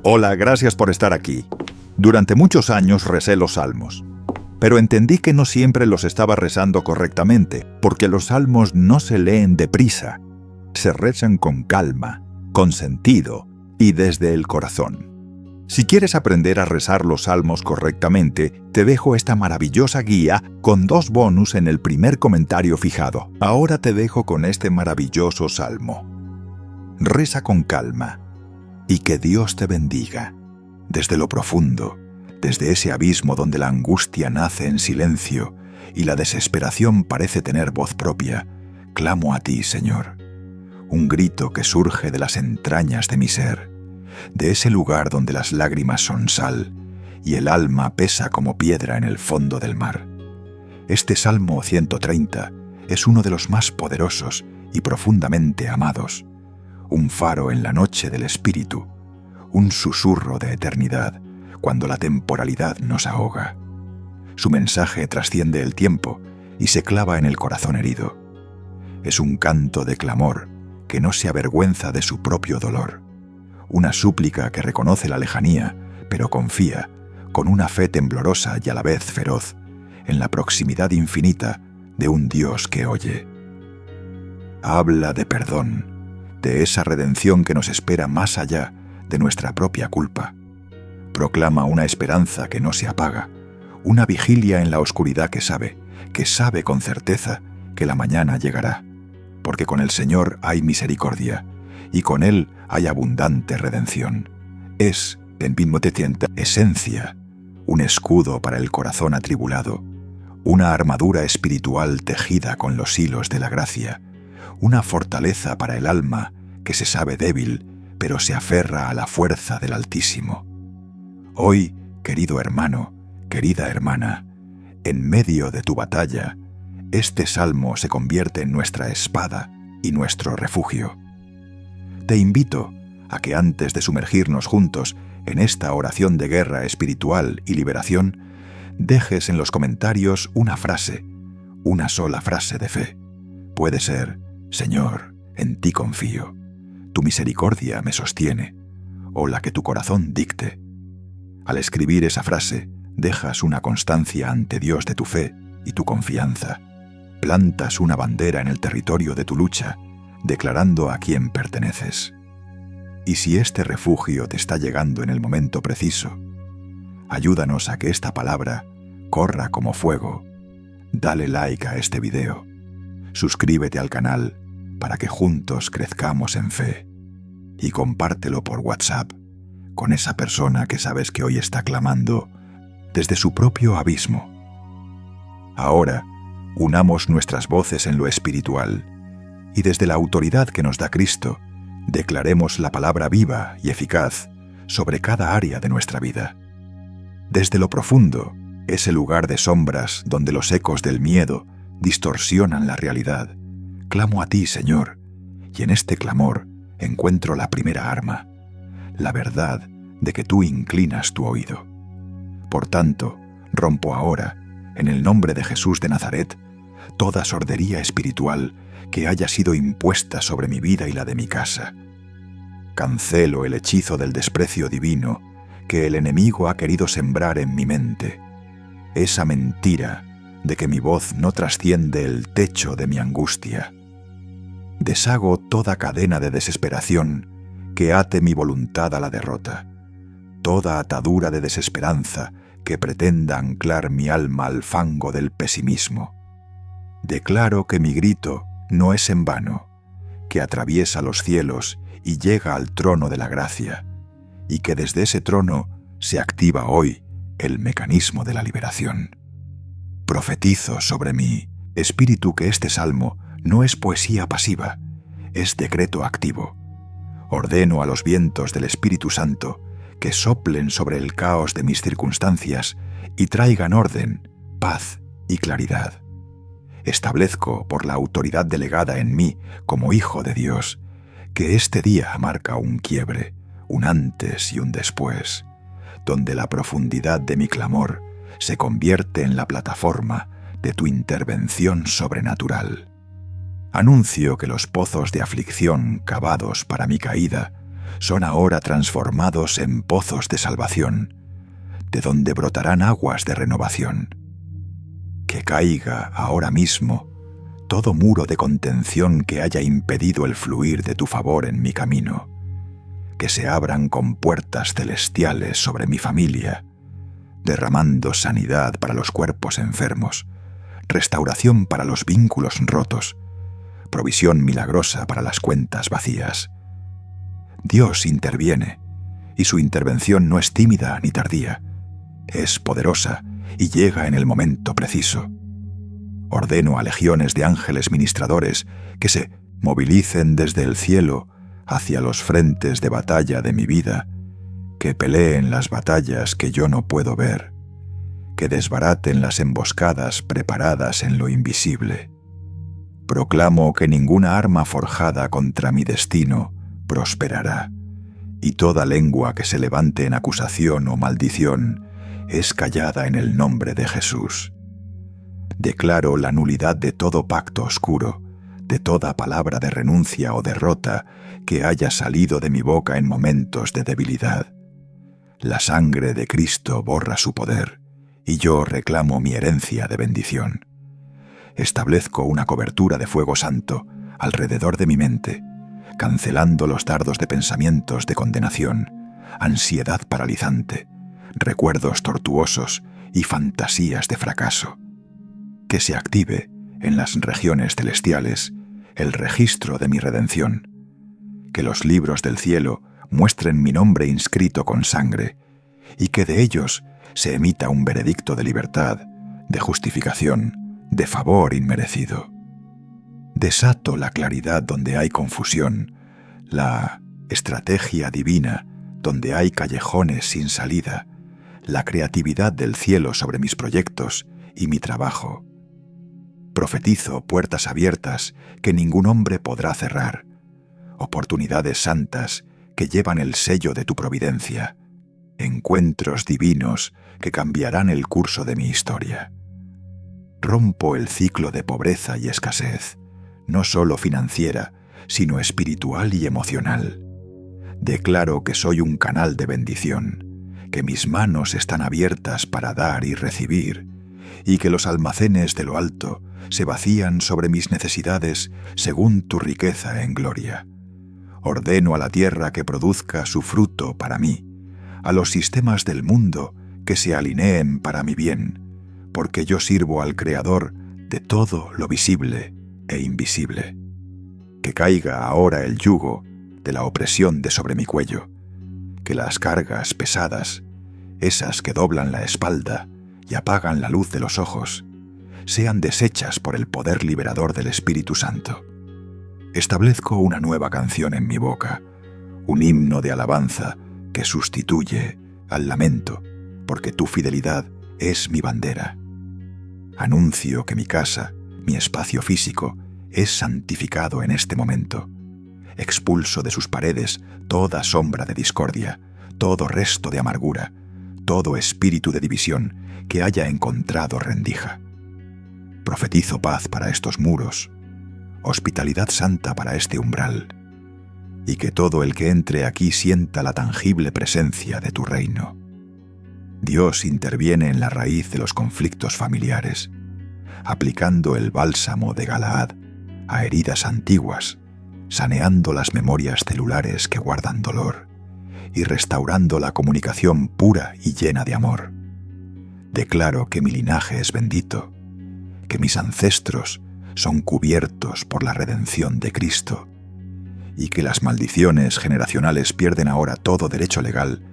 Hola, gracias por estar aquí. Durante muchos años recé los salmos, pero entendí que no siempre los estaba rezando correctamente, porque los salmos no se leen deprisa, se rezan con calma, con sentido y desde el corazón. Si quieres aprender a rezar los salmos correctamente, te dejo esta maravillosa guía con 2 bonus en el primer comentario fijado. Ahora te dejo con este maravilloso salmo. Reza con calma y que Dios te bendiga. Desde lo profundo, desde ese abismo donde la angustia nace en silencio y la desesperación parece tener voz propia, clamo a ti, Señor. Un grito que surge de las entrañas de mi ser, de ese lugar donde las lágrimas son sal y el alma pesa como piedra en el fondo del mar. Este Salmo 130 es uno de los más poderosos y profundamente amados, un faro en la noche del espíritu, un susurro de eternidad cuando la temporalidad nos ahoga. Su mensaje trasciende el tiempo y se clava en el corazón herido. Es un canto de clamor que no se avergüenza de su propio dolor, una súplica que reconoce la lejanía, pero confía, con una fe temblorosa y a la vez feroz, en la proximidad infinita de un Dios que oye. Habla de perdón, de esa redención que nos espera más allá de nuestra propia culpa. Proclama una esperanza que no se apaga, una vigilia en la oscuridad que sabe con certeza que la mañana llegará, porque con el Señor hay misericordia, y con Él hay abundante redención. Es, en mismo tiempo, esencia, un escudo para el corazón atribulado, una armadura espiritual tejida con los hilos de la gracia, una fortaleza para el alma que se sabe débil, pero se aferra a la fuerza del Altísimo. Hoy, querido hermano, querida hermana, en medio de tu batalla, este salmo se convierte en nuestra espada y nuestro refugio. Te invito a que antes de sumergirnos juntos en esta oración de guerra espiritual y liberación, dejes en los comentarios una frase, una sola frase de fe. Puede ser: Señor, en ti confío, tu misericordia me sostiene, o la que tu corazón dicte. Al escribir esa frase, dejas una constancia ante Dios de tu fe y tu confianza. Plantas una bandera en el territorio de tu lucha, declarando a quién perteneces. Y si este refugio te está llegando en el momento preciso, ayúdanos a que esta palabra corra como fuego. Dale like a este video. Suscríbete al canal para que juntos crezcamos en fe. Y compártelo por WhatsApp con esa persona que sabes que hoy está clamando desde su propio abismo. Ahora, unamos nuestras voces en lo espiritual y desde la autoridad que nos da Cristo, declaremos la palabra viva y eficaz sobre cada área de nuestra vida. Desde lo profundo, ese lugar de sombras donde los ecos del miedo distorsionan la realidad, clamo a ti, Señor, y en este clamor encuentro la primera arma, la verdad de que tú inclinas tu oído. Por tanto, rompo ahora, en el nombre de Jesús de Nazaret, toda sordería espiritual que haya sido impuesta sobre mi vida y la de mi casa. Cancelo el hechizo del desprecio divino que el enemigo ha querido sembrar en mi mente, esa mentira de que mi voz no trasciende el techo de mi angustia. Deshago toda cadena de desesperación que ate mi voluntad a la derrota, toda atadura de desesperanza que pretenda anclar mi alma al fango del pesimismo. Declaro que mi grito no es en vano, que atraviesa los cielos y llega al trono de la gracia, y que desde ese trono se activa hoy el mecanismo de la liberación. Profetizo sobre mí, espíritu, que este salmo no es poesía pasiva, es decreto activo. Ordeno a los vientos del Espíritu Santo que soplen sobre el caos de mis circunstancias y traigan orden, paz y claridad. Establezco, por la autoridad delegada en mí como hijo de Dios, que este día marca un quiebre, un antes y un después, donde la profundidad de mi clamor se convierte en la plataforma de tu intervención sobrenatural. Anuncio que los pozos de aflicción cavados para mi caída son ahora transformados en pozos de salvación, de donde brotarán aguas de renovación. Que caiga ahora mismo todo muro de contención que haya impedido el fluir de tu favor en mi camino. Que se abran compuertas celestiales sobre mi familia, derramando sanidad para los cuerpos enfermos, restauración para los vínculos rotos, provisión milagrosa para las cuentas vacías. Dios interviene, y su intervención no es tímida ni tardía, es poderosa y llega en el momento preciso. Ordeno a legiones de ángeles ministradores que se movilicen desde el cielo hacia los frentes de batalla de mi vida, que peleen las batallas que yo no puedo ver, que desbaraten las emboscadas preparadas en lo invisible. Proclamo que ninguna arma forjada contra mi destino prosperará, y toda lengua que se levante en acusación o maldición es callada en el nombre de Jesús. Declaro la nulidad de todo pacto oscuro, de toda palabra de renuncia o derrota que haya salido de mi boca en momentos de debilidad. La sangre de Cristo borra su poder, y yo reclamo mi herencia de bendición. Establezco una cobertura de fuego santo alrededor de mi mente, cancelando los dardos de pensamientos de condenación, ansiedad paralizante, recuerdos tortuosos y fantasías de fracaso. Que se active en las regiones celestiales el registro de mi redención. Que los libros del cielo muestren mi nombre inscrito con sangre, y que de ellos se emita un veredicto de libertad, de justificación, de favor inmerecido. Desato la claridad donde hay confusión, la estrategia divina donde hay callejones sin salida, la creatividad del cielo sobre mis proyectos y mi trabajo. Profetizo puertas abiertas que ningún hombre podrá cerrar, oportunidades santas que llevan el sello de tu providencia, encuentros divinos que cambiarán el curso de mi historia. Rompo el ciclo de pobreza y escasez, no solo financiera, sino espiritual y emocional. Declaro que soy un canal de bendición, que mis manos están abiertas para dar y recibir, y que los almacenes de lo alto se vacían sobre mis necesidades según tu riqueza en gloria. Ordeno a la tierra que produzca su fruto para mí, a los sistemas del mundo que se alineen para mi bien, porque yo sirvo al Creador de todo lo visible e invisible. Que caiga ahora el yugo de la opresión de sobre mi cuello, que las cargas pesadas, esas que doblan la espalda y apagan la luz de los ojos, sean deshechas por el poder liberador del Espíritu Santo. Establezco una nueva canción en mi boca, un himno de alabanza que sustituye al lamento, porque tu fidelidad es mi bandera. Anuncio que mi casa, mi espacio físico, es santificado en este momento. Expulso de sus paredes toda sombra de discordia, todo resto de amargura, todo espíritu de división que haya encontrado rendija. Profetizo paz para estos muros, hospitalidad santa para este umbral, y que todo el que entre aquí sienta la tangible presencia de tu reino. Dios interviene en la raíz de los conflictos familiares, aplicando el bálsamo de Galaad a heridas antiguas, saneando las memorias celulares que guardan dolor y restaurando la comunicación pura y llena de amor. Declaro que mi linaje es bendito, que mis ancestros son cubiertos por la redención de Cristo y que las maldiciones generacionales pierden ahora todo derecho legal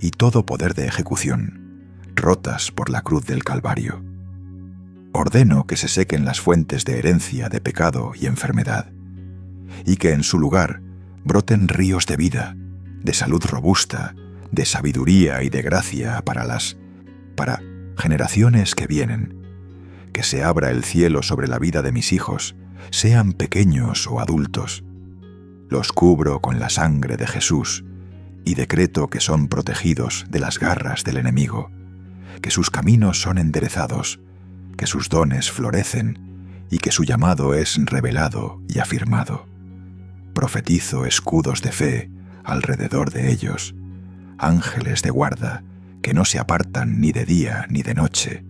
y todo poder de ejecución, rotas por la cruz del Calvario. Ordeno que se sequen las fuentes de herencia, de pecado y enfermedad, y que en su lugar broten ríos de vida, de salud robusta, de sabiduría y de gracia para generaciones que vienen. Que se abra el cielo sobre la vida de mis hijos, sean pequeños o adultos. Los cubro con la sangre de Jesús y decreto que son protegidos de las garras del enemigo, que sus caminos son enderezados, que sus dones florecen y que su llamado es revelado y afirmado. Profetizo escudos de fe alrededor de ellos, ángeles de guarda que no se apartan ni de día ni de noche,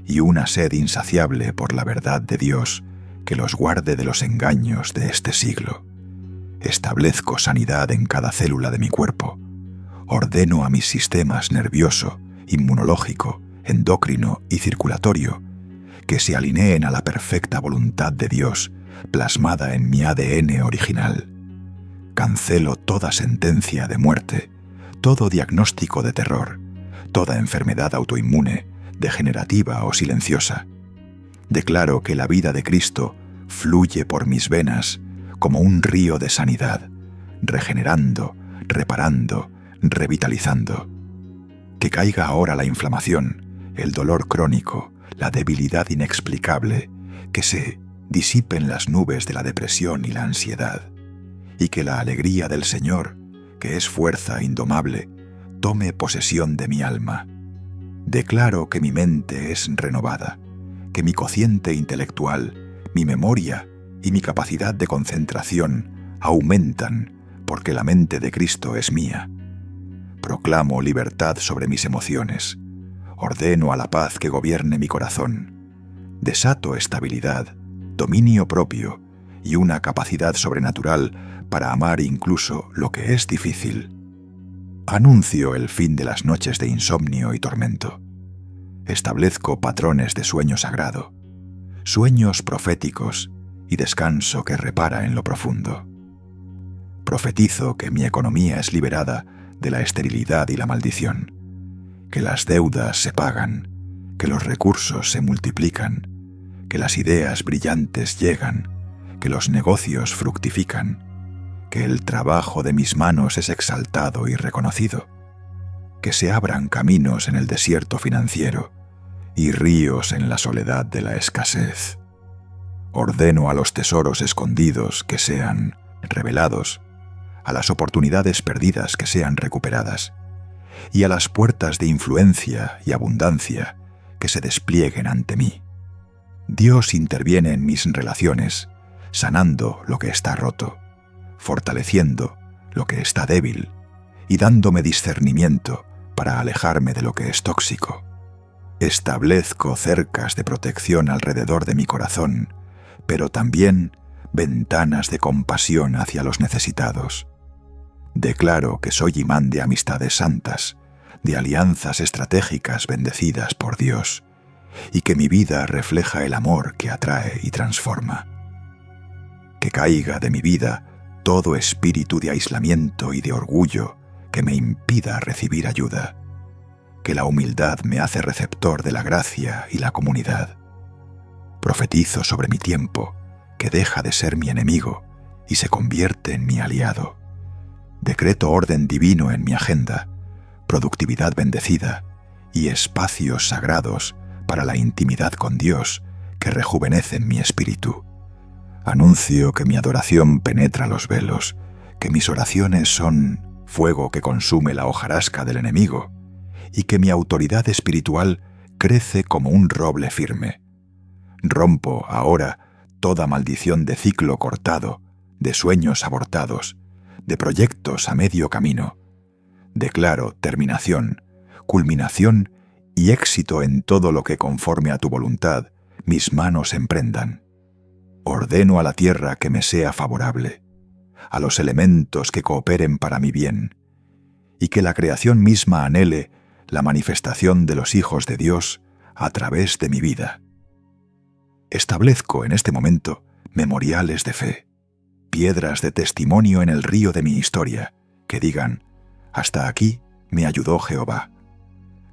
y una sed insaciable por la verdad de Dios que los guarde de los engaños de este siglo. Establezco sanidad en cada célula de mi cuerpo. Ordeno a mis sistemas nervioso, inmunológico, endocrino y circulatorio que se alineen a la perfecta voluntad de Dios plasmada en mi ADN original. Cancelo toda sentencia de muerte, todo diagnóstico de terror, toda enfermedad autoinmune, degenerativa o silenciosa. Declaro que la vida de Cristo fluye por mis venas como un río de sanidad, regenerando, reparando, revitalizando. Que caiga ahora la inflamación, el dolor crónico, la debilidad inexplicable, que se disipen las nubes de la depresión y la ansiedad, y que la alegría del Señor, que es fuerza indomable, tome posesión de mi alma. Declaro que mi mente es renovada, que mi cociente intelectual, mi memoria y mi capacidad de concentración aumentan porque la mente de Cristo es mía. Proclamo libertad sobre mis emociones. Ordeno a la paz que gobierne mi corazón. Desato estabilidad, dominio propio y una capacidad sobrenatural para amar incluso lo que es difícil. Anuncio el fin de las noches de insomnio y tormento. Establezco patrones de sueño sagrado, sueños proféticos y descanso que repara en lo profundo. Profetizo que mi economía es liberada de la esterilidad y la maldición, que las deudas se pagan, que los recursos se multiplican, que las ideas brillantes llegan, que los negocios fructifican, que el trabajo de mis manos es exaltado y reconocido, que se abran caminos en el desierto financiero y ríos en la soledad de la escasez. Ordeno a los tesoros escondidos que sean revelados, a las oportunidades perdidas que sean recuperadas, y a las puertas de influencia y abundancia que se desplieguen ante mí. Dios interviene en mis relaciones, sanando lo que está roto, fortaleciendo lo que está débil y dándome discernimiento para alejarme de lo que es tóxico. Establezco cercas de protección alrededor de mi corazón, pero también ventanas de compasión hacia los necesitados. Declaro que soy imán de amistades santas, de alianzas estratégicas bendecidas por Dios, y que mi vida refleja el amor que atrae y transforma. Que caiga de mi vida todo espíritu de aislamiento y de orgullo que me impida recibir ayuda, que la humildad me hace receptor de la gracia y la comunidad. Profetizo sobre mi tiempo, que deja de ser mi enemigo y se convierte en mi aliado. Decreto orden divino en mi agenda, productividad bendecida y espacios sagrados para la intimidad con Dios que rejuvenecen mi espíritu. Anuncio que mi adoración penetra los velos, que mis oraciones son fuego que consume la hojarasca del enemigo y que mi autoridad espiritual crece como un roble firme. Rompo ahora toda maldición de ciclo cortado, de sueños abortados, de proyectos a medio camino. Declaro terminación, culminación y éxito en todo lo que conforme a tu voluntad mis manos emprendan. Ordeno a la tierra que me sea favorable, a los elementos que cooperen para mi bien, y que la creación misma anhele la manifestación de los hijos de Dios a través de mi vida. Establezco en este momento memoriales de fe, piedras de testimonio en el río de mi historia, que digan, hasta aquí me ayudó Jehová,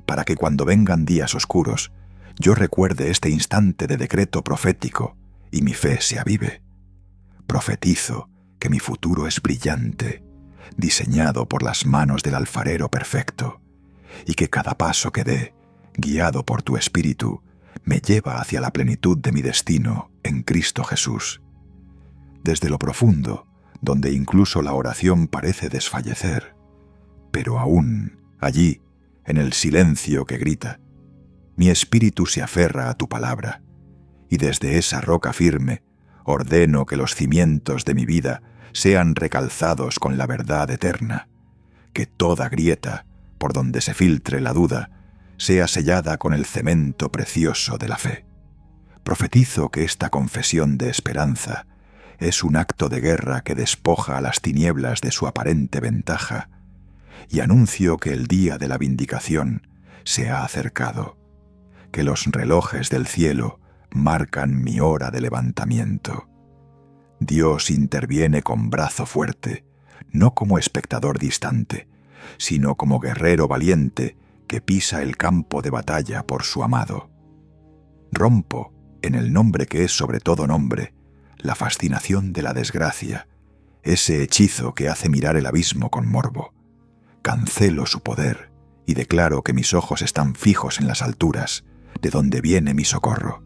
para que cuando vengan días oscuros, yo recuerde este instante de decreto profético y mi fe se avive. Profetizo que mi futuro es brillante, diseñado por las manos del alfarero perfecto, y que cada paso que dé, guiado por tu espíritu, me lleva hacia la plenitud de mi destino en Cristo Jesús. Desde lo profundo, donde incluso la oración parece desfallecer, pero aún allí, en el silencio que grita, mi espíritu se aferra a tu palabra, y desde esa roca firme ordeno que los cimientos de mi vida sean recalzados con la verdad eterna, que toda grieta, por donde se filtre la duda, sea sellada con el cemento precioso de la fe. Profetizo que esta confesión de esperanza es un acto de guerra que despoja a las tinieblas de su aparente ventaja, y anuncio que el día de la vindicación se ha acercado, que los relojes del cielo marcan mi hora de levantamiento. Dios interviene con brazo fuerte, no como espectador distante, sino como guerrero valiente que pisa el campo de batalla por su amado. Rompo, en el nombre que es sobre todo nombre, la fascinación de la desgracia, ese hechizo que hace mirar el abismo con morbo. Cancelo su poder y declaro que mis ojos están fijos en las alturas, de donde viene mi socorro.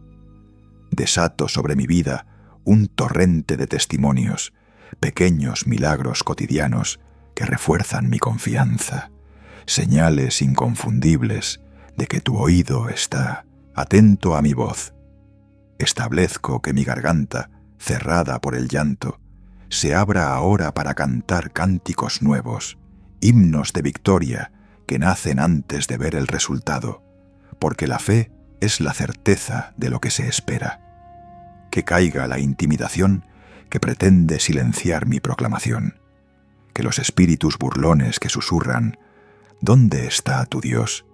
Desato sobre mi vida un torrente de testimonios, pequeños milagros cotidianos que refuerzan mi confianza, señales inconfundibles de que tu oído está atento a mi voz. Establezco que mi garganta, cerrada por el llanto, se abra ahora para cantar cánticos nuevos, himnos de victoria que nacen antes de ver el resultado, porque la fe es la certeza de lo que se espera. Que caiga la intimidación que pretende silenciar mi proclamación, que los espíritus burlones que susurran «¿Dónde está tu Dios?»,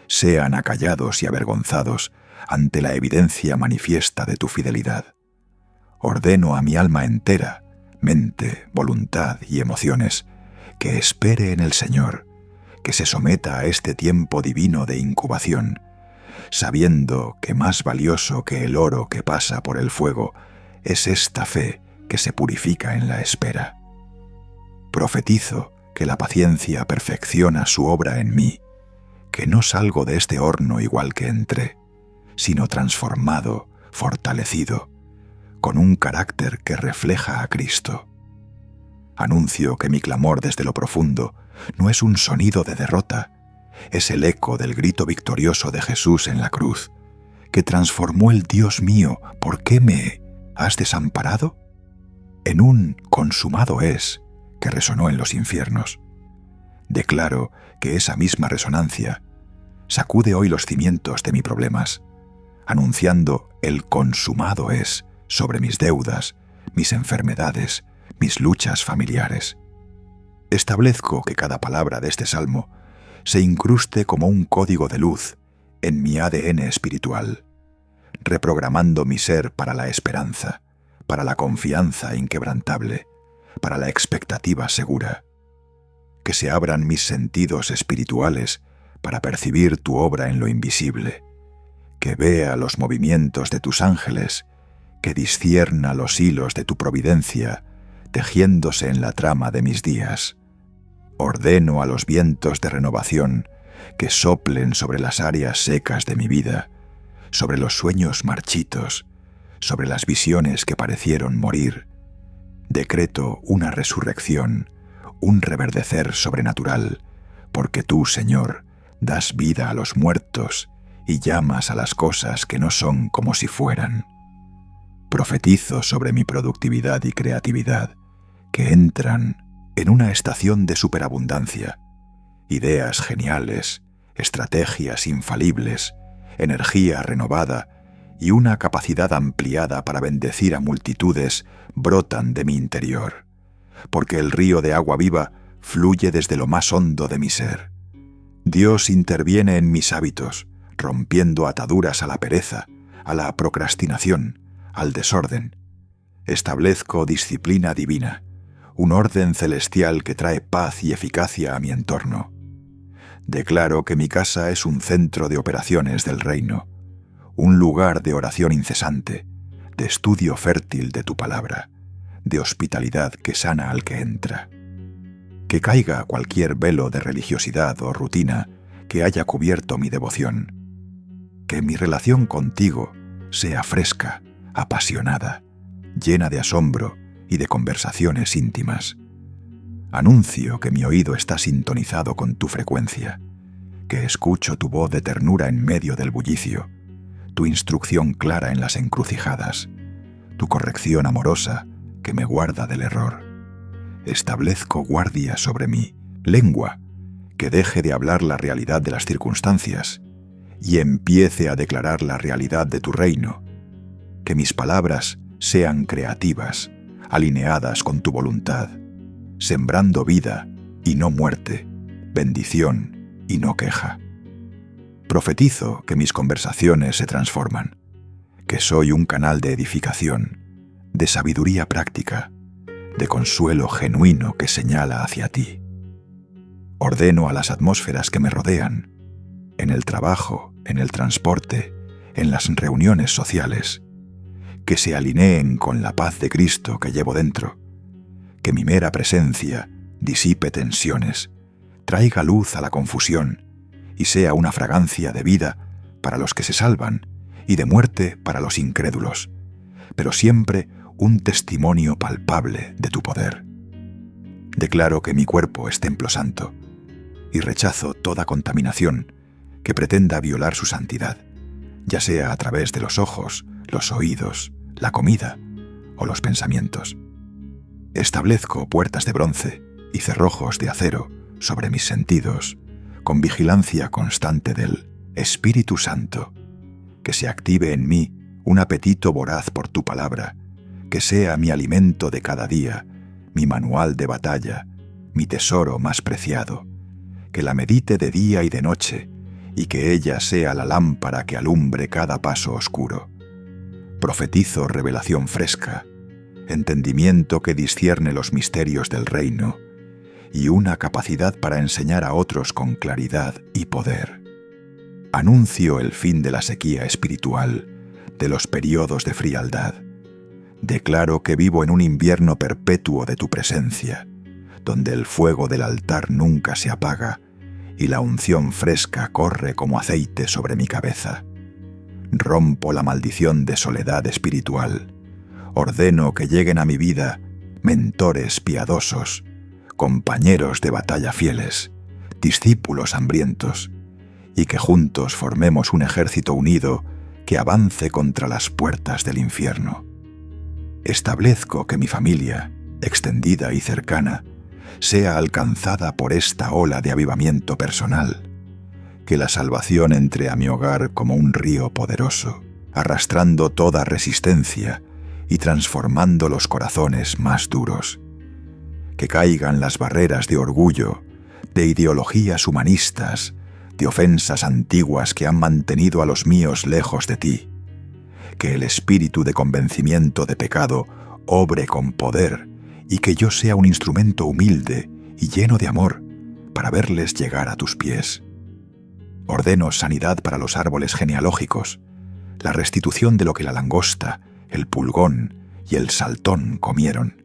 sean acallados y avergonzados ante la evidencia manifiesta de tu fidelidad. Ordeno a mi alma entera, mente, voluntad y emociones, que espere en el Señor, que se someta a este tiempo divino de incubación, sabiendo que más valioso que el oro que pasa por el fuego es esta fe que se purifica en la espera. Profetizo que la paciencia perfecciona su obra en mí, que no salgo de este horno igual que entré, sino transformado, fortalecido, con un carácter que refleja a Cristo. Anuncio que mi clamor desde lo profundo no es un sonido de derrota, es el eco del grito victorioso de Jesús en la cruz, que transformó el Dios mío, ¿por qué me has desamparado?, en un consumado es, que resonó en los infiernos. Declaro que esa misma resonancia sacude hoy los cimientos de mis problemas, anunciando el consumado es sobre mis deudas, mis enfermedades, mis luchas familiares. Establezco que cada palabra de este salmo se incruste como un código de luz en mi ADN espiritual, reprogramando mi ser para la esperanza, para la confianza inquebrantable, para la expectativa segura. Que se abran mis sentidos espirituales para percibir tu obra en lo invisible, que vea los movimientos de tus ángeles, que discierna los hilos de tu providencia, tejiéndose en la trama de mis días. Ordeno a los vientos de renovación que soplen sobre las áreas secas de mi vida, sobre los sueños marchitos, sobre las visiones que parecieron morir. Decreto una resurrección, un reverdecer sobrenatural, porque tú, Señor, das vida a los muertos y llamas a las cosas que no son como si fueran. Profetizo sobre mi productividad y creatividad, que entran en una estación de superabundancia, ideas geniales, estrategias infalibles, energía renovada y una capacidad ampliada para bendecir a multitudes brotan de mi interior, porque el río de agua viva fluye desde lo más hondo de mi ser. Dios interviene en mis hábitos, rompiendo ataduras a la pereza, a la procrastinación, al desorden. Establezco disciplina divina, un orden celestial que trae paz y eficacia a mi entorno. Declaro que mi casa es un centro de operaciones del reino, un lugar de oración incesante, de estudio fértil de tu palabra, de hospitalidad que sana al que entra. Que caiga cualquier velo de religiosidad o rutina que haya cubierto mi devoción. Que mi relación contigo sea fresca, apasionada, llena de asombro y de conversaciones íntimas. Anuncio que mi oído está sintonizado con tu frecuencia, que escucho tu voz de ternura en medio del bullicio, tu instrucción clara en las encrucijadas, tu corrección amorosa que me guarda del error. Establezco guardia sobre mi lengua, que deje de hablar la realidad de las circunstancias y empiece a declarar la realidad de tu reino. Que mis palabras sean creativas, alineadas con tu voluntad, sembrando vida y no muerte, bendición y no queja. Profetizo que mis conversaciones se transforman, que soy un canal de edificación, de sabiduría práctica, de consuelo genuino que señala hacia ti. Ordeno a las atmósferas que me rodean, en el trabajo, en el transporte, en las reuniones sociales, que se alineen con la paz de Cristo que llevo dentro, que mi mera presencia disipe tensiones, traiga luz a la confusión y sea una fragancia de vida para los que se salvan y de muerte para los incrédulos, pero siempre un testimonio palpable de tu poder. Declaro que mi cuerpo es templo santo y rechazo toda contaminación que pretenda violar su santidad, ya sea a través de los ojos, los oídos, la comida o los pensamientos. Establezco puertas de bronce y cerrojos de acero sobre mis sentidos, con vigilancia constante del Espíritu Santo, que se active en mí un apetito voraz por tu palabra, que sea mi alimento de cada día, mi manual de batalla, mi tesoro más preciado, que la medite de día y de noche, y que ella sea la lámpara que alumbre cada paso oscuro. Profetizo revelación fresca, entendimiento que discierne los misterios del reino, y una capacidad para enseñar a otros con claridad y poder. Anuncio el fin de la sequía espiritual, de los periodos de frialdad. Declaro que vivo en un invierno perpetuo de tu presencia, donde el fuego del altar nunca se apaga y la unción fresca corre como aceite sobre mi cabeza. Rompo la maldición de soledad espiritual. Ordeno que lleguen a mi vida mentores piadosos, compañeros de batalla fieles, discípulos hambrientos, y que juntos formemos un ejército unido que avance contra las puertas del infierno. Establezco que mi familia, extendida y cercana, sea alcanzada por esta ola de avivamiento personal, que la salvación entre a mi hogar como un río poderoso, arrastrando toda resistencia y transformando los corazones más duros. Que caigan las barreras de orgullo, de ideologías humanistas, de ofensas antiguas que han mantenido a los míos lejos de ti. Que el espíritu de convencimiento de pecado obre con poder y que yo sea un instrumento humilde y lleno de amor para verles llegar a tus pies. Ordeno sanidad para los árboles genealógicos, la restitución de lo que la langosta, el pulgón y el saltón comieron.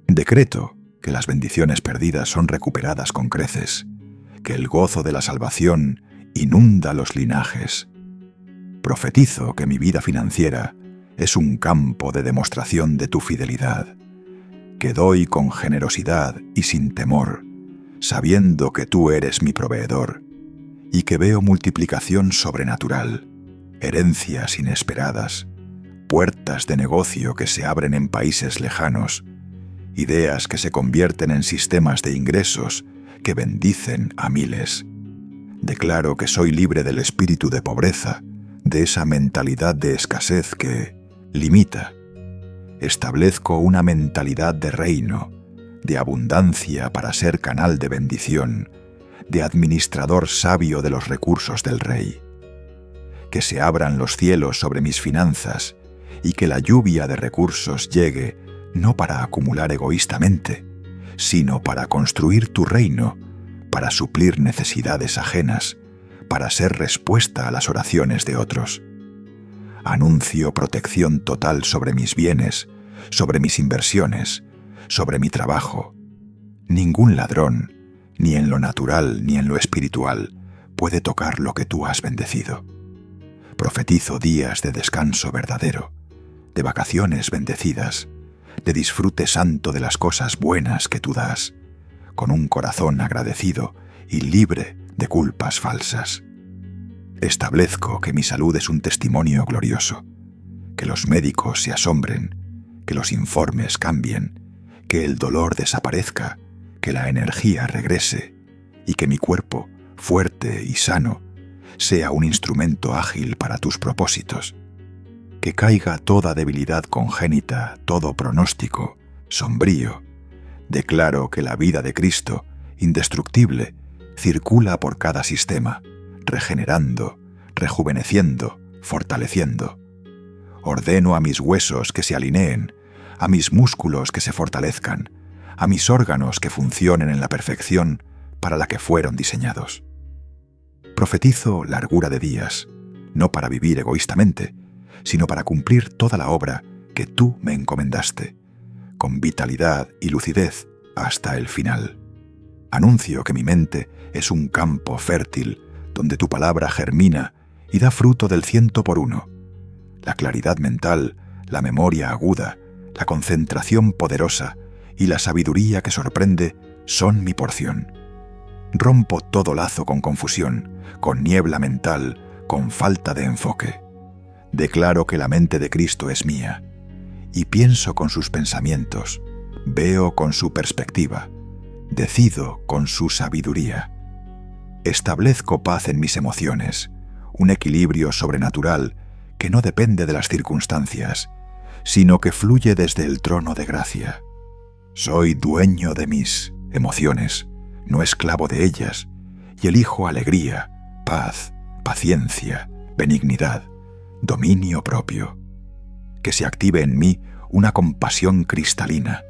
Decreto que las bendiciones perdidas son recuperadas con creces, que el gozo de la salvación inunda los linajes. Profetizo que mi vida financiera es un campo de demostración de tu fidelidad, que doy con generosidad y sin temor, sabiendo que tú eres mi proveedor, y que veo multiplicación sobrenatural, herencias inesperadas, puertas de negocio que se abren en países lejanos, ideas que se convierten en sistemas de ingresos que bendicen a miles. Declaro que soy libre del espíritu de pobreza, de esa mentalidad de escasez que limita. Establezco una mentalidad de reino, de abundancia para ser canal de bendición, de administrador sabio de los recursos del Rey. Que se abran los cielos sobre mis finanzas y que la lluvia de recursos llegue no para acumular egoístamente, sino para construir tu reino, para suplir necesidades ajenas, para ser respuesta a las oraciones de otros. Anuncio protección total sobre mis bienes, sobre mis inversiones, sobre mi trabajo. Ningún ladrón, ni en lo natural ni en lo espiritual, puede tocar lo que tú has bendecido. Profetizo días de descanso verdadero, de vacaciones bendecidas, de disfrute santo de las cosas buenas que tú das, con un corazón agradecido y libre de culpas falsas. Establezco que mi salud es un testimonio glorioso, que los médicos se asombren, que los informes cambien, que el dolor desaparezca, que la energía regrese y que mi cuerpo, fuerte y sano, sea un instrumento ágil para tus propósitos. Que caiga toda debilidad congénita, todo pronóstico, sombrío. Declaro que la vida de Cristo, indestructible, circula por cada sistema, regenerando, rejuveneciendo, fortaleciendo. Ordeno a mis huesos que se alineen, a mis músculos que se fortalezcan, a mis órganos que funcionen en la perfección para la que fueron diseñados. Profetizo largura de días, no para vivir egoístamente, sino para cumplir toda la obra que tú me encomendaste, con vitalidad y lucidez hasta el final. Anuncio que mi mente es un campo fértil donde tu palabra germina y da fruto del 100%. La claridad mental, la memoria aguda, la concentración poderosa y la sabiduría que sorprende son mi porción. Rompo todo lazo con confusión, con niebla mental, con falta de enfoque. Declaro que la mente de Cristo es mía, y pienso con sus pensamientos, veo con su perspectiva, decido con su sabiduría. Establezco paz en mis emociones, un equilibrio sobrenatural que no depende de las circunstancias, sino que fluye desde el trono de gracia. Soy dueño de mis emociones, no esclavo de ellas, y elijo alegría, paz, paciencia, benignidad, dominio propio. Que se active en mí una compasión cristalina,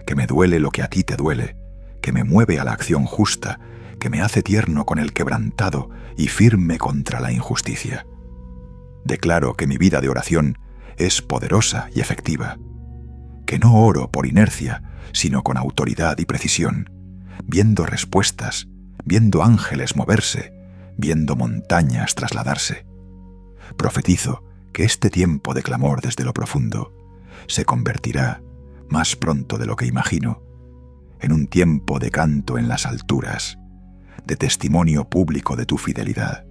que me duele lo que a ti te duele, que me mueve a la acción justa, que me hace tierno con el quebrantado y firme contra la injusticia. Declaro que mi vida de oración es poderosa y efectiva, que no oro por inercia, sino con autoridad y precisión, viendo respuestas, viendo ángeles moverse, viendo montañas trasladarse. Profetizo que este tiempo de clamor desde lo profundo se convertirá, más pronto de lo que imagino, en un tiempo de canto en las alturas, de testimonio público de tu fidelidad,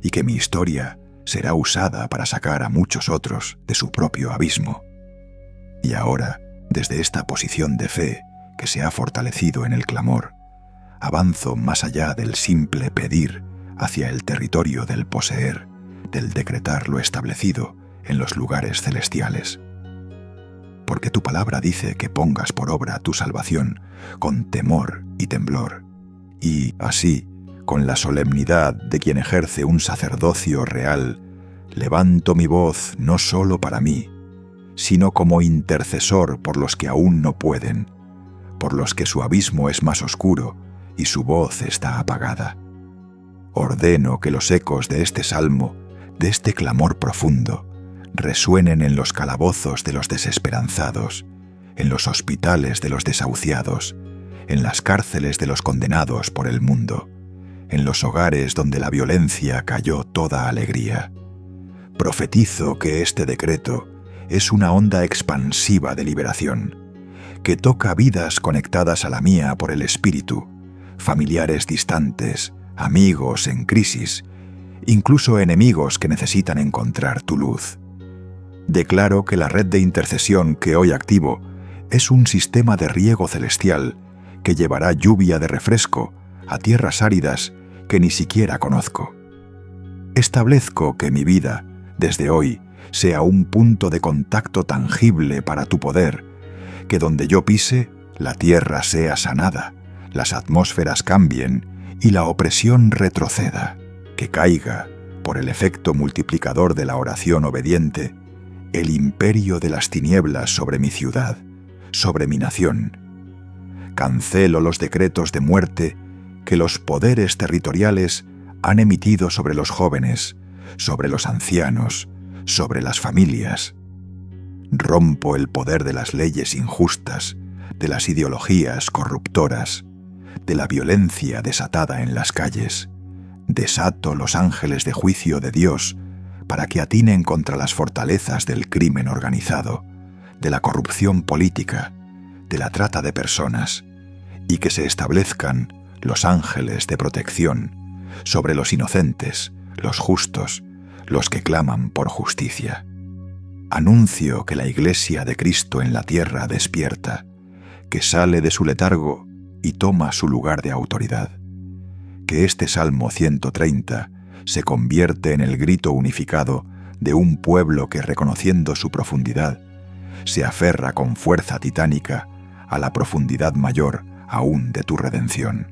y que mi historia será usada para sacar a muchos otros de su propio abismo. Y ahora, desde esta posición de fe que se ha fortalecido en el clamor, avanzo más allá del simple pedir hacia el territorio del poseer, del decretar lo establecido en los lugares celestiales. Porque tu palabra dice que pongas por obra tu salvación con temor y temblor, y así, con la solemnidad de quien ejerce un sacerdocio real, levanto mi voz no solo para mí, sino como intercesor por los que aún no pueden, por los que su abismo es más oscuro y su voz está apagada. Ordeno que los ecos de este salmo, de este clamor profundo, resuenen en los calabozos de los desesperanzados, en los hospitales de los desahuciados, en las cárceles de los condenados por el mundo, en los hogares donde la violencia cayó toda alegría. Profetizo que este decreto es una onda expansiva de liberación, que toca vidas conectadas a la mía por el Espíritu, familiares distantes, amigos en crisis, incluso enemigos que necesitan encontrar tu luz. Declaro que la red de intercesión que hoy activo es un sistema de riego celestial que llevará lluvia de refresco a tierras áridas que ni siquiera conozco. Establezco que mi vida, desde hoy, sea un punto de contacto tangible para tu poder, que donde yo pise, la tierra sea sanada, las atmósferas cambien y la opresión retroceda, que caiga, por el efecto multiplicador de la oración obediente, el imperio de las tinieblas sobre mi ciudad, sobre mi nación. Cancelo los decretos de muerte que los poderes territoriales han emitido sobre los jóvenes, sobre los ancianos, sobre las familias. Rompo el poder de las leyes injustas, de las ideologías corruptoras, de la violencia desatada en las calles. Desato los ángeles de juicio de Dios para que atinen contra las fortalezas del crimen organizado, de la corrupción política, de la trata de personas, y que se establezcan los ángeles de protección sobre los inocentes, los justos, los que claman por justicia. Anuncio que la Iglesia de Cristo en la tierra despierta, que sale de su letargo y toma su lugar de autoridad. Que este Salmo 130 se convierte en el grito unificado de un pueblo que, reconociendo su profundidad, se aferra con fuerza titánica a la profundidad mayor aún de tu redención.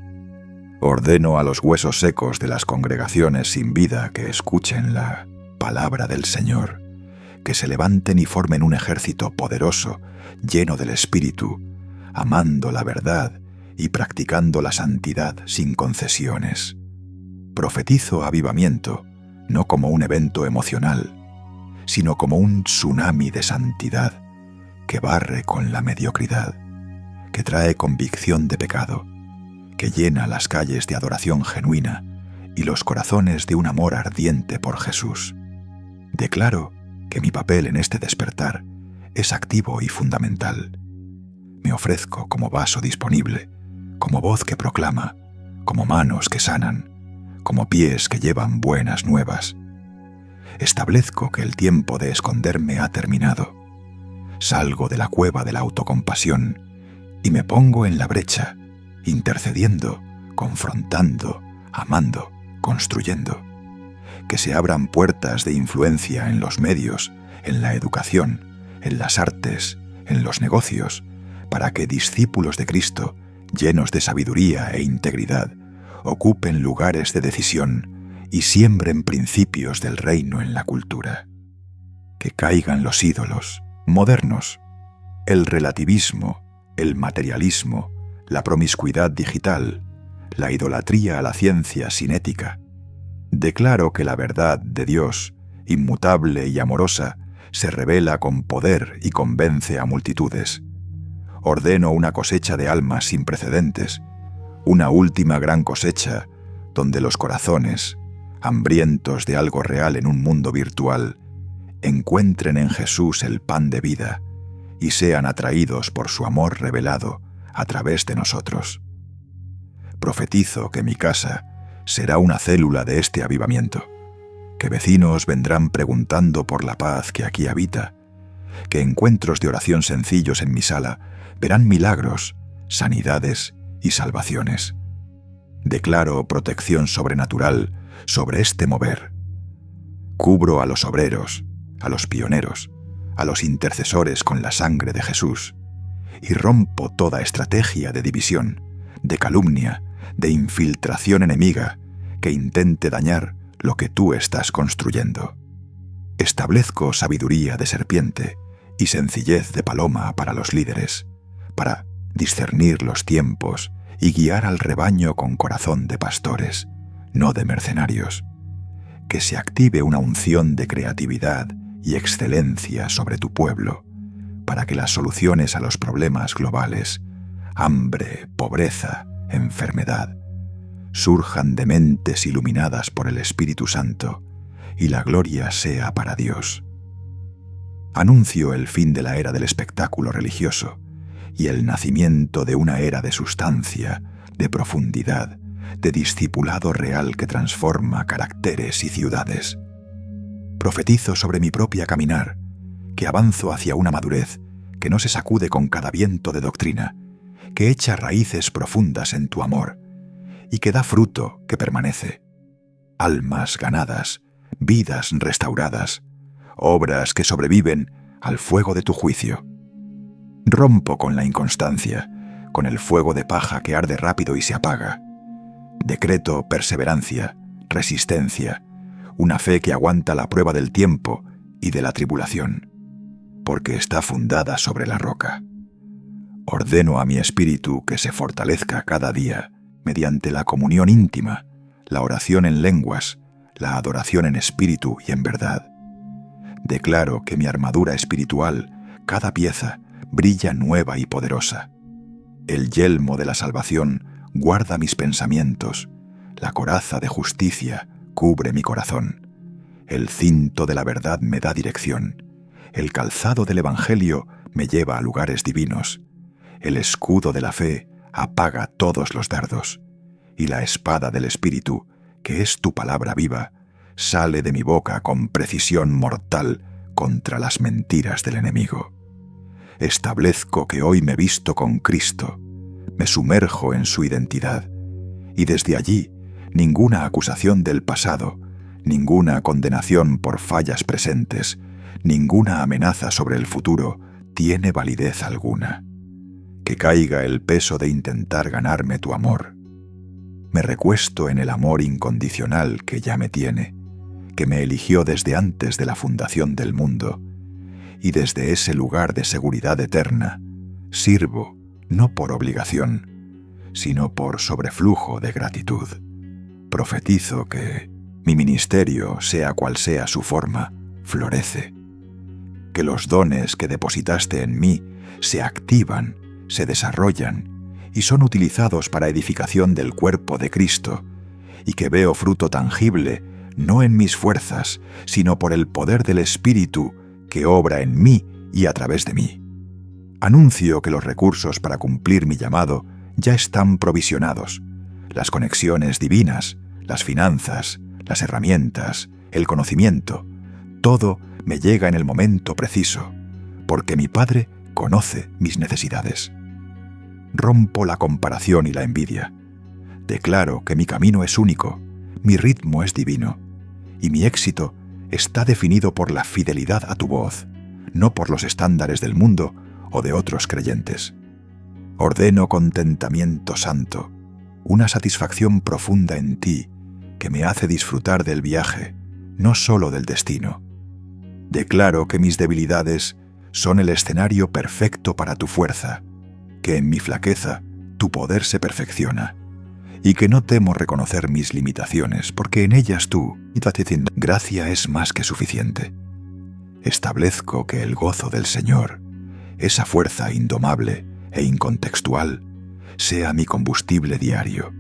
Ordeno a los huesos secos de las congregaciones sin vida que escuchen la palabra del Señor, que se levanten y formen un ejército poderoso, lleno del Espíritu, amando la verdad y practicando la santidad sin concesiones. Profetizo avivamiento, no como un evento emocional, sino como un tsunami de santidad que barre con la mediocridad, que trae convicción de pecado, que llena las calles de adoración genuina y los corazones de un amor ardiente por Jesús. Declaro que mi papel en este despertar es activo y fundamental. Me ofrezco como vaso disponible, como voz que proclama, como manos que sanan, como pies que llevan buenas nuevas. Establezco que el tiempo de esconderme ha terminado. Salgo de la cueva de la autocompasión y me pongo en la brecha, intercediendo, confrontando, amando, construyendo. Que se abran puertas de influencia en los medios, en la educación, en las artes, en los negocios, para que discípulos de Cristo, llenos de sabiduría e integridad, ocupen lugares de decisión y siembren principios del reino en la cultura. Que caigan los ídolos modernos, el relativismo, el materialismo, la promiscuidad digital, la idolatría a la ciencia sin ética. Declaro que la verdad de Dios, inmutable y amorosa, se revela con poder y convence a multitudes. Ordeno una cosecha de almas sin precedentes, una última gran cosecha donde los corazones, hambrientos de algo real en un mundo virtual, encuentren en Jesús el pan de vida y sean atraídos por su amor revelado a través de nosotros. Profetizo que mi casa será una célula de este avivamiento, que vecinos vendrán preguntando por la paz que aquí habita, que encuentros de oración sencillos en mi sala verán milagros, sanidades y salvaciones. Declaro protección sobrenatural sobre este mover. Cubro a los obreros, a los pioneros, a los intercesores con la sangre de Jesús, y rompo toda estrategia de división, de calumnia, de infiltración enemiga que intente dañar lo que tú estás construyendo. Establezco sabiduría de serpiente y sencillez de paloma para los líderes, para discernir los tiempos y guiar al rebaño con corazón de pastores, no de mercenarios. Que se active una unción de creatividad y excelencia sobre tu pueblo, para que las soluciones a los problemas globales, hambre, pobreza, enfermedad, surjan de mentes iluminadas por el Espíritu Santo y la gloria sea para Dios. Anuncio el fin de la era del espectáculo religioso y el nacimiento de una era de sustancia, de profundidad, de discipulado real que transforma caracteres y ciudades. Profetizo sobre mi propia caminar, que avanzo hacia una madurez que no se sacude con cada viento de doctrina, que echa raíces profundas en tu amor y que da fruto que permanece. Almas ganadas, vidas restauradas, obras que sobreviven al fuego de tu juicio. Rompo con la inconstancia, con el fuego de paja que arde rápido y se apaga. Decreto perseverancia, resistencia, una fe que aguanta la prueba del tiempo y de la tribulación, porque está fundada sobre la roca. Ordeno a mi espíritu que se fortalezca cada día mediante la comunión íntima, la oración en lenguas, la adoración en espíritu y en verdad. Declaro que mi armadura espiritual, cada pieza, brilla nueva y poderosa. El yelmo de la salvación guarda mis pensamientos, la coraza de justicia cubre mi corazón, el cinto de la verdad me da dirección, el calzado del Evangelio me lleva a lugares divinos, el escudo de la fe apaga todos los dardos, y la espada del Espíritu, que es tu palabra viva, sale de mi boca con precisión mortal contra las mentiras del enemigo. Establezco que hoy me visto con Cristo, me sumerjo en su identidad, y desde allí ninguna acusación del pasado, ninguna condenación por fallas presentes, ninguna amenaza sobre el futuro tiene validez alguna. Que caiga el peso de intentar ganarme tu amor. Me recuesto en el amor incondicional que ya me tiene, que me eligió desde antes de la fundación del mundo, y desde ese lugar de seguridad eterna sirvo no por obligación, sino por sobreflujo de gratitud. Profetizo que mi ministerio, sea cual sea su forma, florece, que los dones que depositaste en mí se activan, se desarrollan y son utilizados para edificación del cuerpo de Cristo, y que veo fruto tangible no en mis fuerzas, sino por el poder del Espíritu que obra en mí y a través de mí. Anuncio que los recursos para cumplir mi llamado ya están provisionados, las conexiones divinas, las finanzas, las herramientas, el conocimiento, todo me llega en el momento preciso, porque mi Padre conoce mis necesidades. Rompo la comparación y la envidia. Declaro que mi camino es único, mi ritmo es divino, y mi éxito está definido por la fidelidad a tu voz, no por los estándares del mundo o de otros creyentes. Ordeno contentamiento santo, una satisfacción profunda en ti que me hace disfrutar del viaje, no solo del destino. Declaro que mis debilidades son el escenario perfecto para tu fuerza, que en mi flaqueza tu poder se perfecciona, y que no temo reconocer mis limitaciones, porque en ellas tú, gracia es más que suficiente. Establezco que el gozo del Señor, esa fuerza indomable e incontextual, sea mi combustible diario,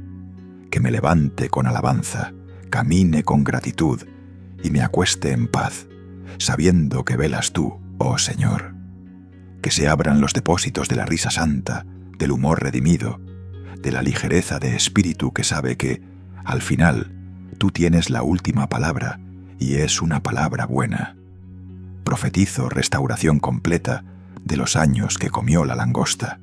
que me levante con alabanza, camine con gratitud y me acueste en paz, sabiendo que velas tú, oh Señor. Que se abran los depósitos de la risa santa, del humor redimido, de la ligereza de espíritu que sabe que, al final, tú tienes la última palabra y es una palabra buena. Profetizo restauración completa de los años que comió la langosta,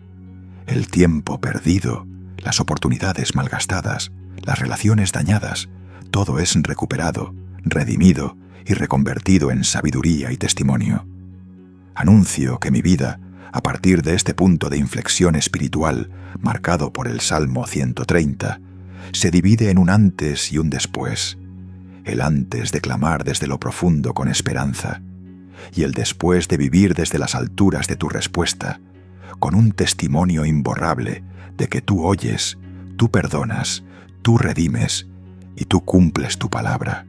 el tiempo perdido, las oportunidades malgastadas, las relaciones dañadas, todo es recuperado, redimido y reconvertido en sabiduría y testimonio. Anuncio que mi vida, a partir de este punto de inflexión espiritual marcado por el Salmo 130, se divide en un antes y un después. El antes de clamar desde lo profundo con esperanza, y el después de vivir desde las alturas de tu respuesta, con un testimonio imborrable de que tú oyes, tú perdonas, tú redimes y tú cumples tu palabra.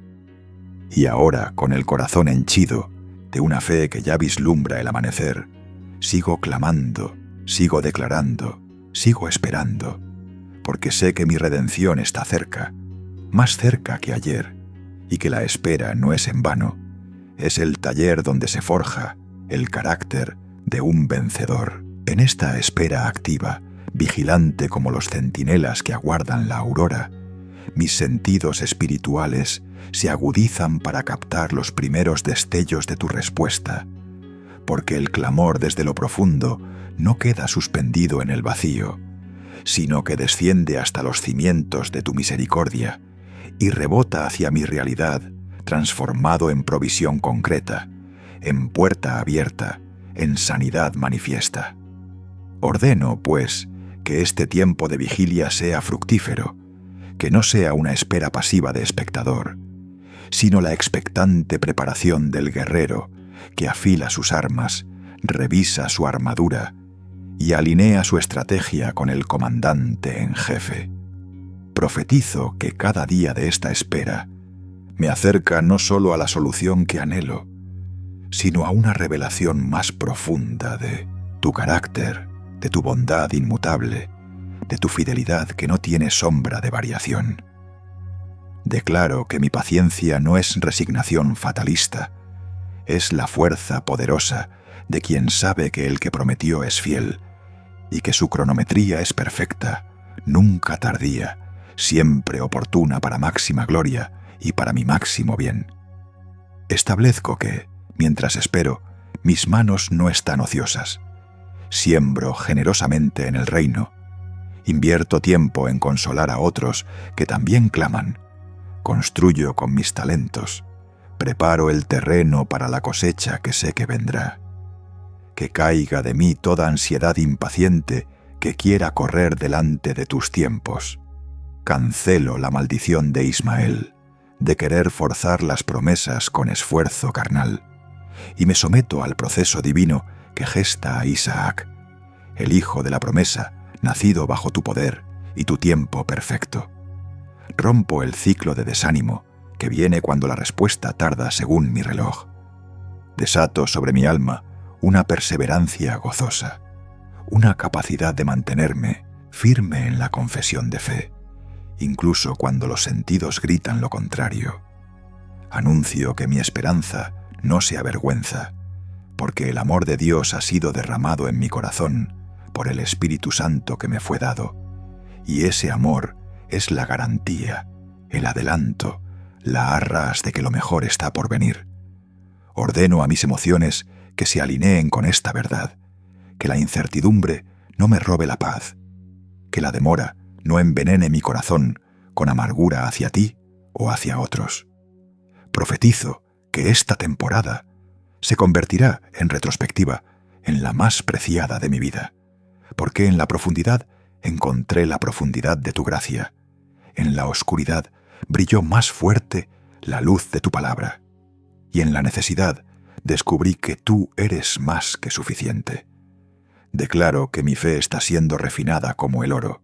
Y ahora, con el corazón henchido de una fe que ya vislumbra el amanecer, sigo clamando, sigo declarando, sigo esperando, porque sé que mi redención está cerca, más cerca que ayer, y que la espera no es en vano, es el taller donde se forja el carácter de un vencedor. En esta espera activa, vigilante como los centinelas que aguardan la aurora, mis sentidos espirituales se agudizan para captar los primeros destellos de tu respuesta, porque el clamor desde lo profundo no queda suspendido en el vacío, sino que desciende hasta los cimientos de tu misericordia y rebota hacia mi realidad, transformado en provisión concreta, en puerta abierta, en sanidad manifiesta. Ordeno, pues, que este tiempo de vigilia sea fructífero, que no sea una espera pasiva de espectador, sino la expectante preparación del guerrero que afila sus armas, revisa su armadura y alinea su estrategia con el comandante en jefe. Profetizo que cada día de esta espera me acerca no solo a la solución que anhelo, sino a una revelación más profunda de tu carácter, de tu bondad inmutable, de tu fidelidad que no tiene sombra de variación. Declaro que mi paciencia no es resignación fatalista, es la fuerza poderosa de quien sabe que el que prometió es fiel y que su cronometría es perfecta, nunca tardía, siempre oportuna para máxima gloria y para mi máximo bien. Establezco que, mientras espero, mis manos no están ociosas, siembro generosamente en el reino. Invierto tiempo en consolar a otros que también claman. Construyo con mis talentos. Preparo el terreno para la cosecha que sé que vendrá. Que caiga de mí toda ansiedad impaciente que quiera correr delante de tus tiempos. Cancelo la maldición de Ismael, de querer forzar las promesas con esfuerzo carnal, y me someto al proceso divino que gesta a Isaac, el hijo de la promesa, nacido bajo tu poder y tu tiempo perfecto. Rompo el ciclo de desánimo que viene cuando la respuesta tarda según mi reloj. Desato sobre mi alma una perseverancia gozosa, una capacidad de mantenerme firme en la confesión de fe, incluso cuando los sentidos gritan lo contrario. Anuncio que mi esperanza no se avergüenza, porque el amor de Dios ha sido derramado en mi corazón por el Espíritu Santo que me fue dado, y ese amor es la garantía, el adelanto, la arras de que lo mejor está por venir. Ordeno a mis emociones que se alineen con esta verdad, que la incertidumbre no me robe la paz, que la demora no envenene mi corazón con amargura hacia ti o hacia otros. Profetizo que esta temporada se convertirá, en retrospectiva, en la más preciada de mi vida, porque en la profundidad encontré la profundidad de tu gracia, en la oscuridad brilló más fuerte la luz de tu palabra, y en la necesidad descubrí que tú eres más que suficiente. Declaro que mi fe está siendo refinada como el oro,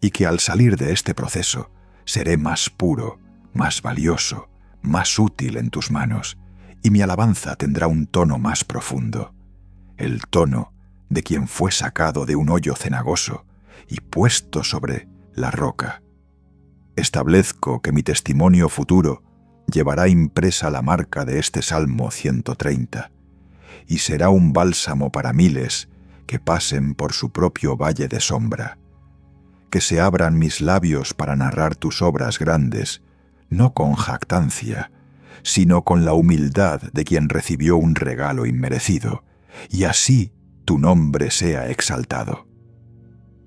y que al salir de este proceso seré más puro, más valioso, más útil en tus manos, y mi alabanza tendrá un tono más profundo, el tono de quien fue sacado de un hoyo cenagoso y puesto sobre la roca. Establezco que mi testimonio futuro llevará impresa la marca de este Salmo 130, y será un bálsamo para miles que pasen por su propio valle de sombra. Que se abran mis labios para narrar tus obras grandes, no con jactancia, sino con la humildad de quien recibió un regalo inmerecido, y así tu nombre sea exaltado.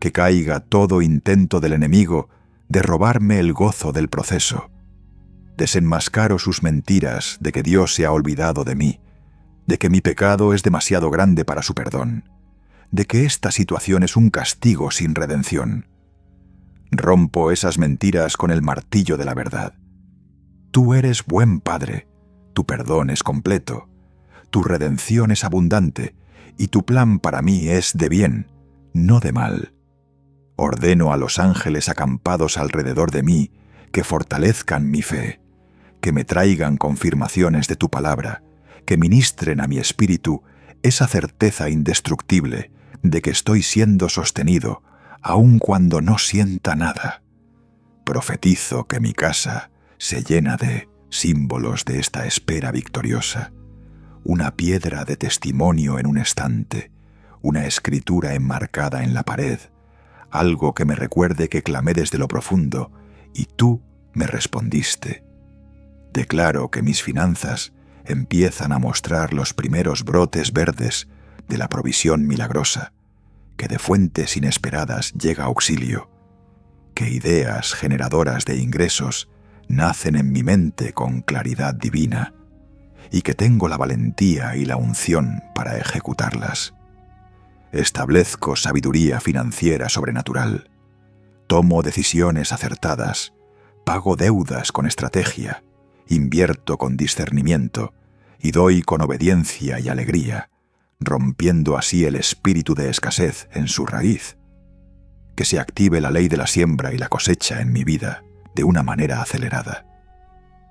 Que caiga todo intento del enemigo de robarme el gozo del proceso. Desenmascaro sus mentiras de que Dios se ha olvidado de mí, de que mi pecado es demasiado grande para su perdón, de que esta situación es un castigo sin redención. Rompo esas mentiras con el martillo de la verdad. Tú eres buen Padre, tu perdón es completo, tu redención es abundante, y tu plan para mí es de bien, no de mal. Ordeno a los ángeles acampados alrededor de mí que fortalezcan mi fe, que me traigan confirmaciones de tu palabra, que ministren a mi espíritu esa certeza indestructible de que estoy siendo sostenido, aun cuando no sienta nada. Profetizo que mi casa se llena de símbolos de esta espera victoriosa, una piedra de testimonio en un estante, una escritura enmarcada en la pared, algo que me recuerde que clamé desde lo profundo y tú me respondiste. Declaro que mis finanzas empiezan a mostrar los primeros brotes verdes de la provisión milagrosa, que de fuentes inesperadas llega auxilio, que ideas generadoras de ingresos nacen en mi mente con claridad divina, y que tengo la valentía y la unción para ejecutarlas. Establezco sabiduría financiera sobrenatural, tomo decisiones acertadas, pago deudas con estrategia, invierto con discernimiento y doy con obediencia y alegría, rompiendo así el espíritu de escasez en su raíz. Que se active la ley de la siembra y la cosecha en mi vida de una manera acelerada.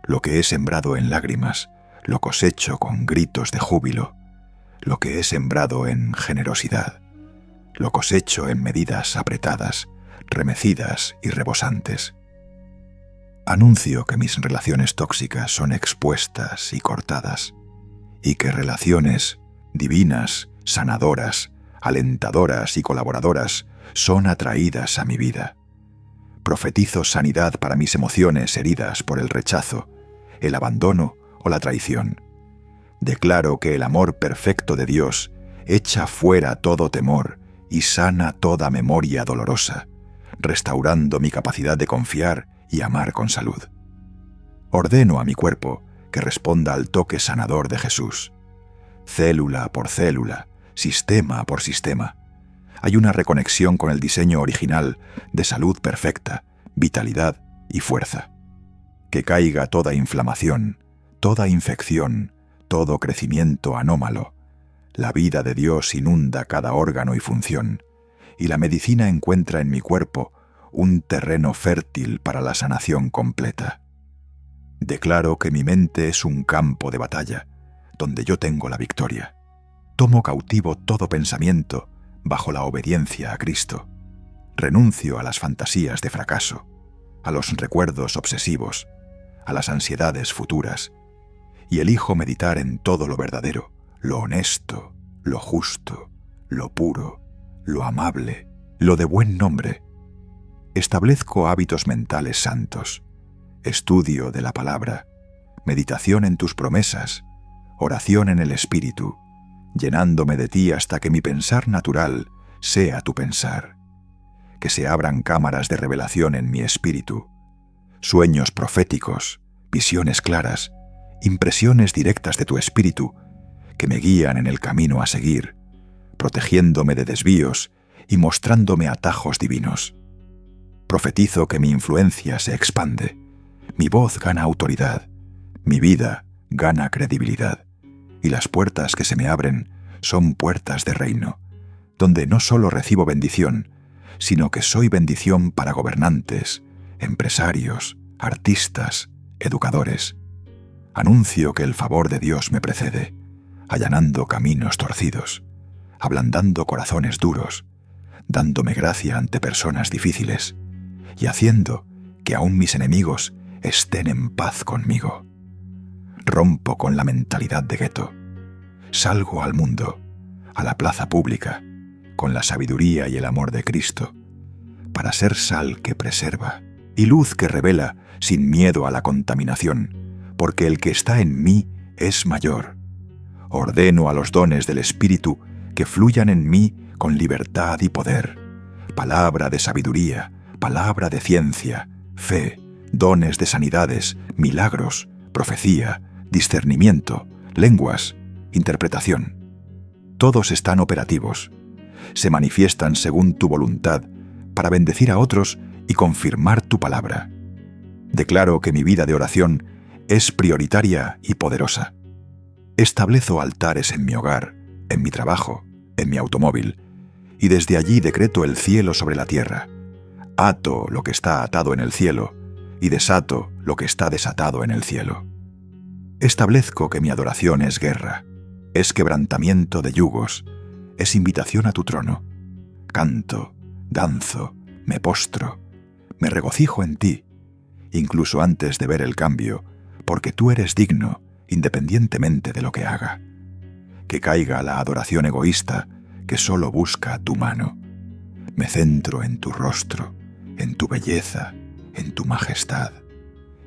Lo que he sembrado en lágrimas, lo cosecho con gritos de júbilo. Lo que he sembrado en generosidad, lo cosecho en medidas apretadas, remecidas y rebosantes. Anuncio que mis relaciones tóxicas son expuestas y cortadas, y que relaciones divinas, sanadoras, alentadoras y colaboradoras son atraídas a mi vida. Profetizo sanidad para mis emociones heridas por el rechazo, el abandono o la traición. Declaro que el amor perfecto de Dios echa fuera todo temor y sana toda memoria dolorosa, restaurando mi capacidad de confiar y amar con salud. Ordeno a mi cuerpo que responda al toque sanador de Jesús. Célula por célula, sistema por sistema, hay una reconexión con el diseño original de salud perfecta, vitalidad y fuerza. Que caiga toda inflamación, toda infección, todo crecimiento anómalo. La vida de Dios inunda cada órgano y función, y la medicina encuentra en mi cuerpo un terreno fértil para la sanación completa. Declaro que mi mente es un campo de batalla, donde yo tengo la victoria. Tomo cautivo todo pensamiento bajo la obediencia a Cristo. Renuncio a las fantasías de fracaso, a los recuerdos obsesivos, a las ansiedades futuras, y elijo meditar en todo lo verdadero, lo honesto, lo justo, lo puro, lo amable, lo de buen nombre. Establezco hábitos mentales santos, estudio de la palabra, meditación en tus promesas, oración en el Espíritu, llenándome de ti hasta que mi pensar natural sea tu pensar. Que se abran cámaras de revelación en mi espíritu, sueños proféticos, visiones claras, impresiones directas de tu espíritu que me guían en el camino a seguir, protegiéndome de desvíos y mostrándome atajos divinos. Profetizo que mi influencia se expande, mi voz gana autoridad, mi vida gana credibilidad, y las puertas que se me abren son puertas de reino, donde no solo recibo bendición, sino que soy bendición para gobernantes, empresarios, artistas, educadores. Anuncio que el favor de Dios me precede, allanando caminos torcidos, ablandando corazones duros, dándome gracia ante personas difíciles y haciendo que aún mis enemigos estén en paz conmigo. Rompo con la mentalidad de gueto. Salgo al mundo, a la plaza pública, con la sabiduría y el amor de Cristo, para ser sal que preserva y luz que revela sin miedo a la contaminación, porque el que está en mí es mayor. Ordeno a los dones del Espíritu que fluyan en mí con libertad y poder. Palabra de sabiduría, palabra de ciencia, fe, dones de sanidades, milagros, profecía, discernimiento, lenguas, interpretación. Todos están operativos. Se manifiestan según tu voluntad para bendecir a otros y confirmar tu palabra. Declaro que mi vida de oración es prioritaria y poderosa. Establezo altares en mi hogar, en mi trabajo, en mi automóvil, y desde allí decreto el cielo sobre la tierra. Ato lo que está atado en el cielo y desato lo que está desatado en el cielo. Establezco que mi adoración es guerra, es quebrantamiento de yugos, es invitación a tu trono. Canto, danzo, me postro, me regocijo en ti, incluso antes de ver el cambio, porque tú eres digno, independientemente de lo que haga. Que caiga la adoración egoísta que solo busca tu mano. Me centro en tu rostro, en tu belleza, en tu majestad,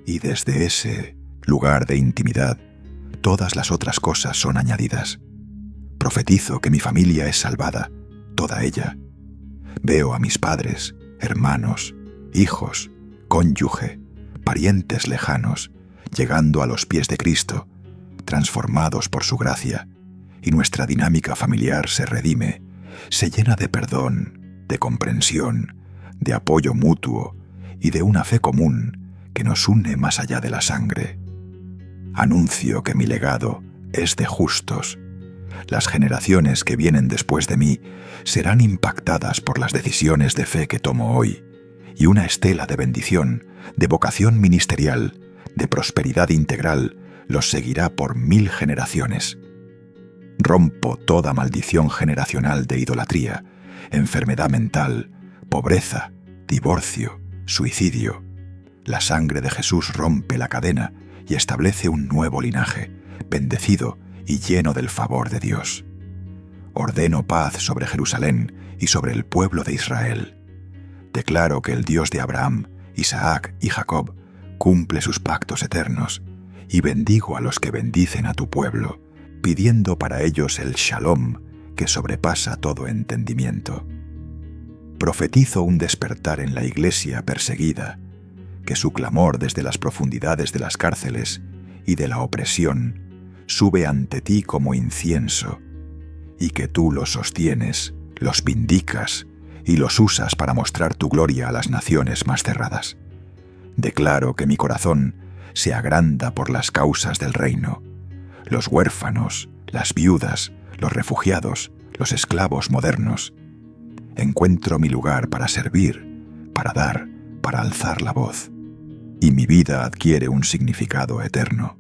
y desde ese lugar de intimidad, todas las otras cosas son añadidas. Profetizo que mi familia es salvada, toda ella. Veo a mis padres, hermanos, hijos, cónyuge, parientes lejanos, llegando a los pies de Cristo, transformados por su gracia, y nuestra dinámica familiar se redime, se llena de perdón, de comprensión, de apoyo mutuo y de una fe común que nos une más allá de la sangre. Anuncio que mi legado es de justos. Las generaciones que vienen después de mí serán impactadas por las decisiones de fe que tomo hoy, y una estela de bendición, de vocación ministerial, de prosperidad integral, los seguirá por 1000 generaciones. Rompo toda maldición generacional de idolatría, enfermedad mental, pobreza, divorcio, suicidio. La sangre de Jesús rompe la cadena y establece un nuevo linaje, bendecido y lleno del favor de Dios. Ordeno paz sobre Jerusalén y sobre el pueblo de Israel. Declaro que el Dios de Abraham, Isaac y Jacob cumple sus pactos eternos, y bendigo a los que bendicen a tu pueblo, pidiendo para ellos el shalom que sobrepasa todo entendimiento. Profetizo un despertar en la iglesia perseguida, que su clamor desde las profundidades de las cárceles y de la opresión sube ante ti como incienso, y que tú los sostienes, los vindicas y los usas para mostrar tu gloria a las naciones más cerradas. Declaro que mi corazón se agranda por las causas del reino, los huérfanos, las viudas, los refugiados, los esclavos modernos. Encuentro mi lugar para servir, para dar, para alzar la voz, y mi vida adquiere un significado eterno.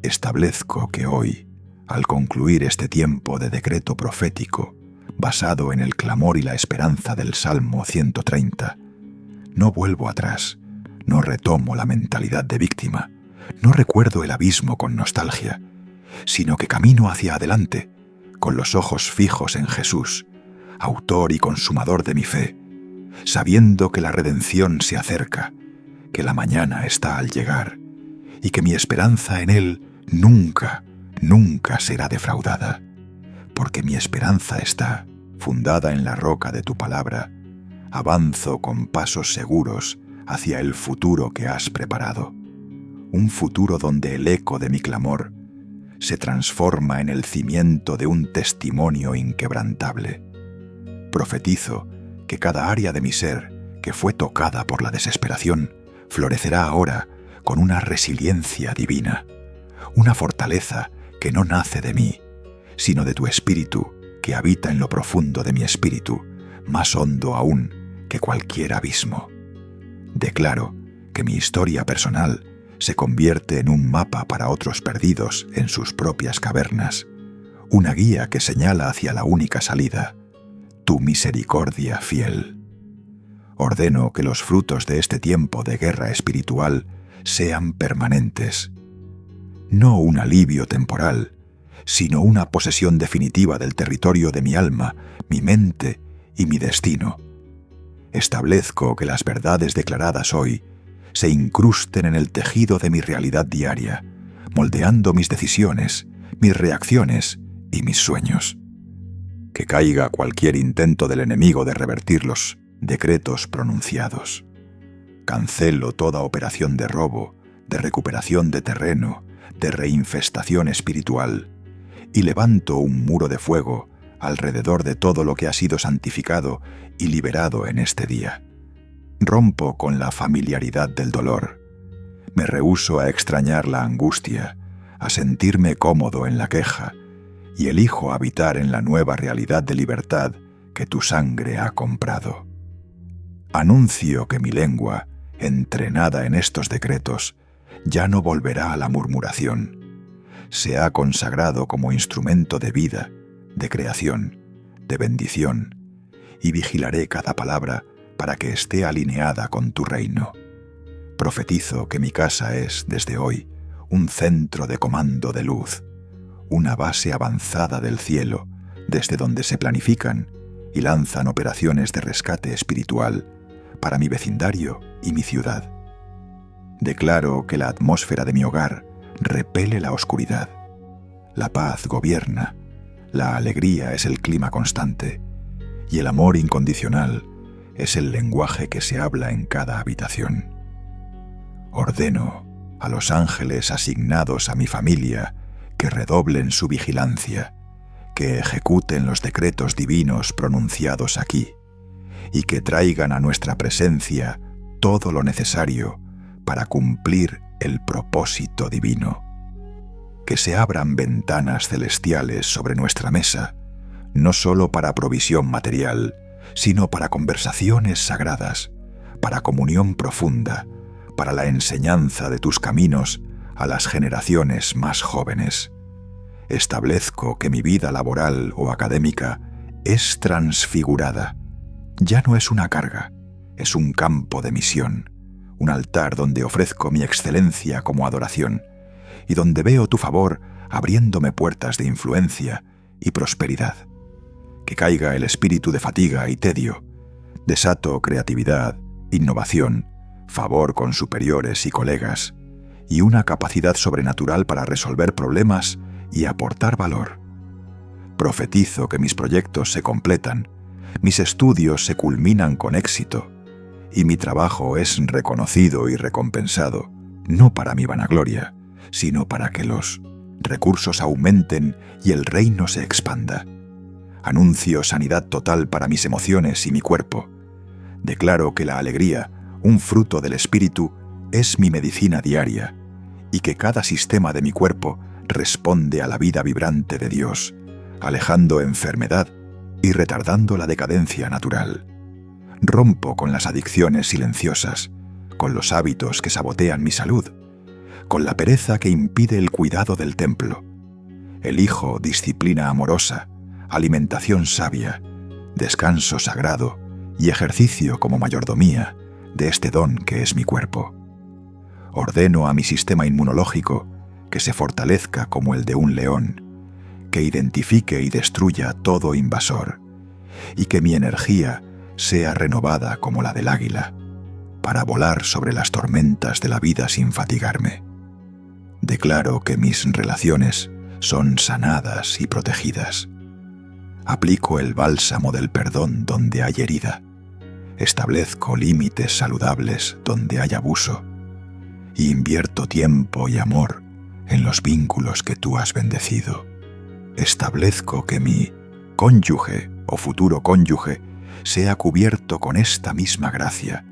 Establezco que hoy, al concluir este tiempo de decreto profético, basado en el clamor y la esperanza del Salmo 130, no vuelvo atrás, no retomo la mentalidad de víctima, no recuerdo el abismo con nostalgia, sino que camino hacia adelante, con los ojos fijos en Jesús, autor y consumador de mi fe, sabiendo que la redención se acerca, que la mañana está al llegar, y que mi esperanza en Él nunca, nunca será defraudada, porque mi esperanza está fundada en la roca de tu palabra. Avanzo con pasos seguros hacia el futuro que has preparado, un futuro donde el eco de mi clamor se transforma en el cimiento de un testimonio inquebrantable. Profetizo que cada área de mi ser que fue tocada por la desesperación florecerá ahora con una resiliencia divina, una fortaleza que no nace de mí, sino de tu espíritu que habita en lo profundo de mi espíritu, más hondo aún que cualquier abismo. Declaro que mi historia personal se convierte en un mapa para otros perdidos en sus propias cavernas, una guía que señala hacia la única salida, tu misericordia fiel. Ordeno que los frutos de este tiempo de guerra espiritual sean permanentes, no un alivio temporal, sino una posesión definitiva del territorio de mi alma, mi mente y mi destino. Establezco que las verdades declaradas hoy se incrusten en el tejido de mi realidad diaria, moldeando mis decisiones, mis reacciones y mis sueños. Que caiga cualquier intento del enemigo de revertir los decretos pronunciados. Cancelo toda operación de robo, de recuperación de terreno, de reinfestación espiritual, y levanto un muro de fuego alrededor de todo lo que ha sido santificado y liberado en este día. Rompo con la familiaridad del dolor. Me rehúso a extrañar la angustia, a sentirme cómodo en la queja, y elijo habitar en la nueva realidad de libertad que tu sangre ha comprado. Anuncio que mi lengua, entrenada en estos decretos, ya no volverá a la murmuración. Se ha consagrado como instrumento de vida, de creación, de bendición, y vigilaré cada palabra para que esté alineada con tu reino. Profetizo que mi casa es, desde hoy, un centro de comando de luz, una base avanzada del cielo, desde donde se planifican y lanzan operaciones de rescate espiritual para mi vecindario y mi ciudad. Declaro que la atmósfera de mi hogar repele la oscuridad. La paz gobierna, la alegría es el clima constante, y el amor incondicional es el lenguaje que se habla en cada habitación. Ordeno a los ángeles asignados a mi familia que redoblen su vigilancia, que ejecuten los decretos divinos pronunciados aquí, y que traigan a nuestra presencia todo lo necesario para cumplir el propósito divino. Que se abran ventanas celestiales sobre nuestra mesa, no solo para provisión material, sino para conversaciones sagradas, para comunión profunda, para la enseñanza de tus caminos a las generaciones más jóvenes. Establezco que mi vida laboral o académica es transfigurada. Ya no es una carga, es un campo de misión, un altar donde ofrezco mi excelencia como adoración y donde veo tu favor abriéndome puertas de influencia y prosperidad. Que caiga el espíritu de fatiga y tedio. Desato creatividad, innovación, favor con superiores y colegas, y una capacidad sobrenatural para resolver problemas y aportar valor. Profetizo que mis proyectos se completan, mis estudios se culminan con éxito, y mi trabajo es reconocido y recompensado, no para mi vanagloria, sino para que los recursos aumenten y el reino se expanda. Anuncio sanidad total para mis emociones y mi cuerpo. Declaro que la alegría, un fruto del espíritu, es mi medicina diaria, y que cada sistema de mi cuerpo responde a la vida vibrante de Dios, alejando enfermedad y retardando la decadencia natural. Rompo con las adicciones silenciosas, con los hábitos que sabotean mi salud, con la pereza que impide el cuidado del templo. Elijo disciplina amorosa, alimentación sabia, descanso sagrado y ejercicio como mayordomía de este don que es mi cuerpo. Ordeno a mi sistema inmunológico que se fortalezca como el de un león, que identifique y destruya todo invasor, y que mi energía sea renovada como la del águila, para volar sobre las tormentas de la vida sin fatigarme. Declaro que mis relaciones son sanadas y protegidas. Aplico el bálsamo del perdón donde hay herida. Establezco límites saludables donde hay abuso. Y invierto tiempo y amor en los vínculos que tú has bendecido. Establezco que mi cónyuge o futuro cónyuge sea cubierto con esta misma gracia,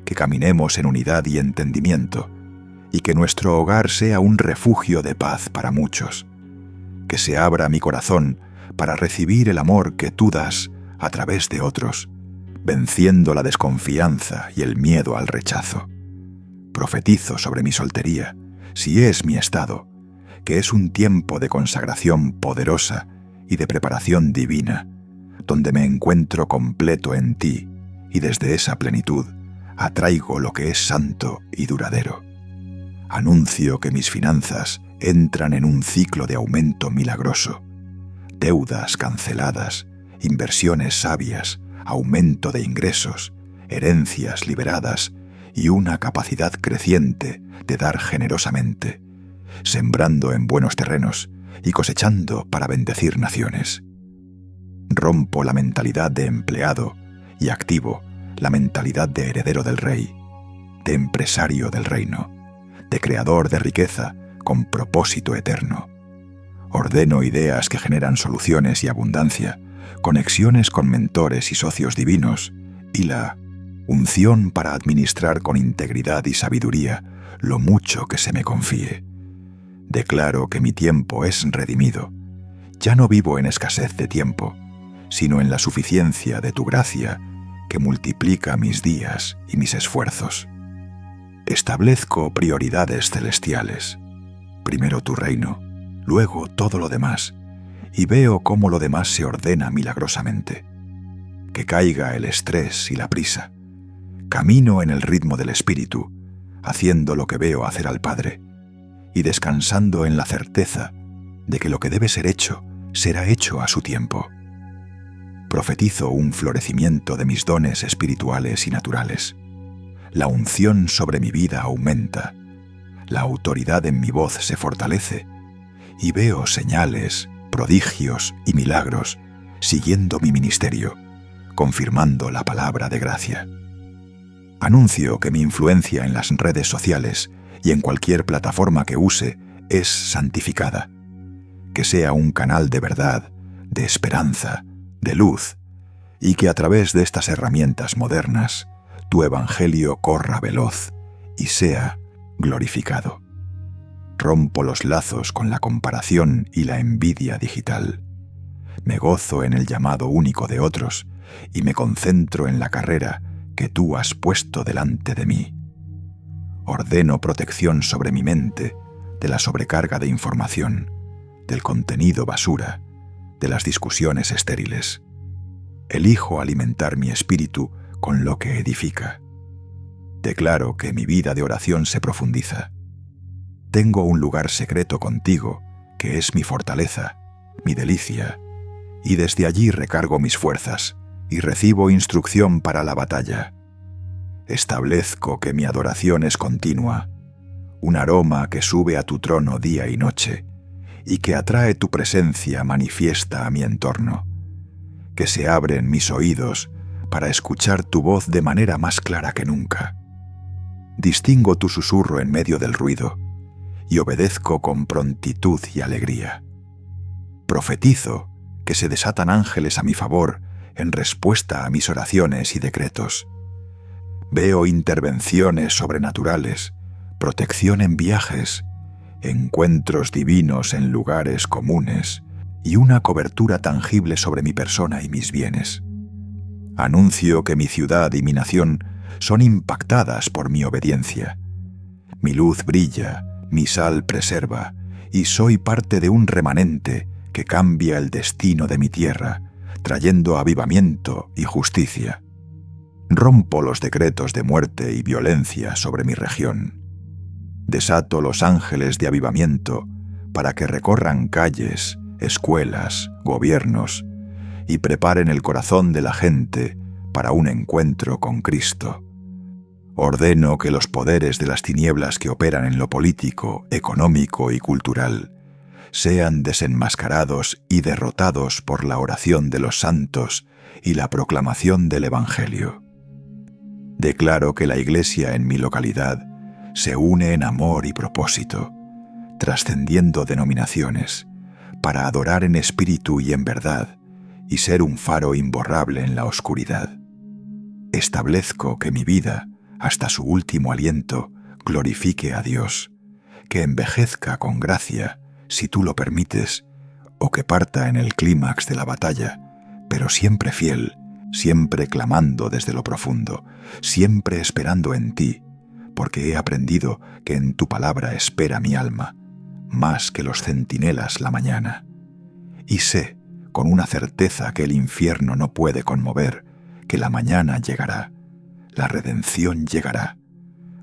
que caminemos en unidad y entendimiento, y que nuestro hogar sea un refugio de paz para muchos, que se abra mi corazón para recibir el amor que tú das a través de otros, venciendo la desconfianza y el miedo al rechazo. Profetizo sobre mi soltería, si es mi estado, que es un tiempo de consagración poderosa y de preparación divina, donde me encuentro completo en ti y desde esa plenitud atraigo lo que es santo y duradero. Anuncio que mis finanzas entran en un ciclo de aumento milagroso. Deudas canceladas, inversiones sabias, aumento de ingresos, herencias liberadas y una capacidad creciente de dar generosamente, sembrando en buenos terrenos y cosechando para bendecir naciones. Rompo la mentalidad de empleado y activo la mentalidad de heredero del rey, de empresario del reino, de creador de riqueza con propósito eterno. Ordeno ideas que generan soluciones y abundancia, conexiones con mentores y socios divinos, y la unción para administrar con integridad y sabiduría lo mucho que se me confíe. Declaro que mi tiempo es redimido. Ya no vivo en escasez de tiempo, sino en la suficiencia de tu gracia que multiplica mis días y mis esfuerzos. Establezco prioridades celestiales. Primero tu reino, luego todo lo demás, y veo cómo lo demás se ordena milagrosamente. Que caiga el estrés y la prisa. Camino en el ritmo del espíritu, haciendo lo que veo hacer al Padre, y descansando en la certeza de que lo que debe ser hecho será hecho a su tiempo. Profetizo un florecimiento de mis dones espirituales y naturales. La unción sobre mi vida aumenta, la autoridad en mi voz se fortalece, y veo señales, prodigios y milagros siguiendo mi ministerio, confirmando la palabra de gracia. Anuncio que mi influencia en las redes sociales y en cualquier plataforma que use es santificada, que sea un canal de verdad, de esperanza, de luz, y que a través de estas herramientas modernas tu evangelio corra veloz y sea glorificado. Rompo los lazos con la comparación y la envidia digital. Me gozo en el llamado único de otros y me concentro en la carrera que tú has puesto delante de mí. Ordeno protección sobre mi mente de la sobrecarga de información, del contenido basura, de las discusiones estériles. Elijo alimentar mi espíritu con lo que edifica. Declaro que mi vida de oración se profundiza. Tengo un lugar secreto contigo, que es mi fortaleza, mi delicia, y desde allí recargo mis fuerzas y recibo instrucción para la batalla. Establezco que mi adoración es continua, un aroma que sube a tu trono día y noche, y que atrae tu presencia manifiesta a mi entorno, que se abren mis oídos para escuchar tu voz de manera más clara que nunca. Distingo tu susurro en medio del ruido y obedezco con prontitud y alegría. Profetizo que se desatan ángeles a mi favor en respuesta a mis oraciones y decretos. Veo intervenciones sobrenaturales, protección en viajes, encuentros divinos en lugares comunes y una cobertura tangible sobre mi persona y mis bienes. Anuncio que mi ciudad y mi nación son impactadas por mi obediencia. Mi luz brilla, mi sal preserva, y soy parte de un remanente que cambia el destino de mi tierra, trayendo avivamiento y justicia. Rompo los decretos de muerte y violencia sobre mi región. Desato los ángeles de avivamiento para que recorran calles, escuelas, gobiernos y preparen el corazón de la gente para un encuentro con Cristo. Ordeno que los poderes de las tinieblas que operan en lo político, económico y cultural sean desenmascarados y derrotados por la oración de los santos y la proclamación del Evangelio. Declaro que la Iglesia en mi localidad se une en amor y propósito, trascendiendo denominaciones, para adorar en espíritu y en verdad, y ser un faro imborrable en la oscuridad. Establezco que mi vida, hasta su último aliento, glorifique a Dios, que envejezca con gracia, si tú lo permites, o que parta en el clímax de la batalla, pero siempre fiel, siempre clamando desde lo profundo, siempre esperando en ti, porque he aprendido que en tu palabra espera mi alma, más que los centinelas la mañana. Y sé, con una certeza que el infierno no puede conmover, que la mañana llegará, la redención llegará,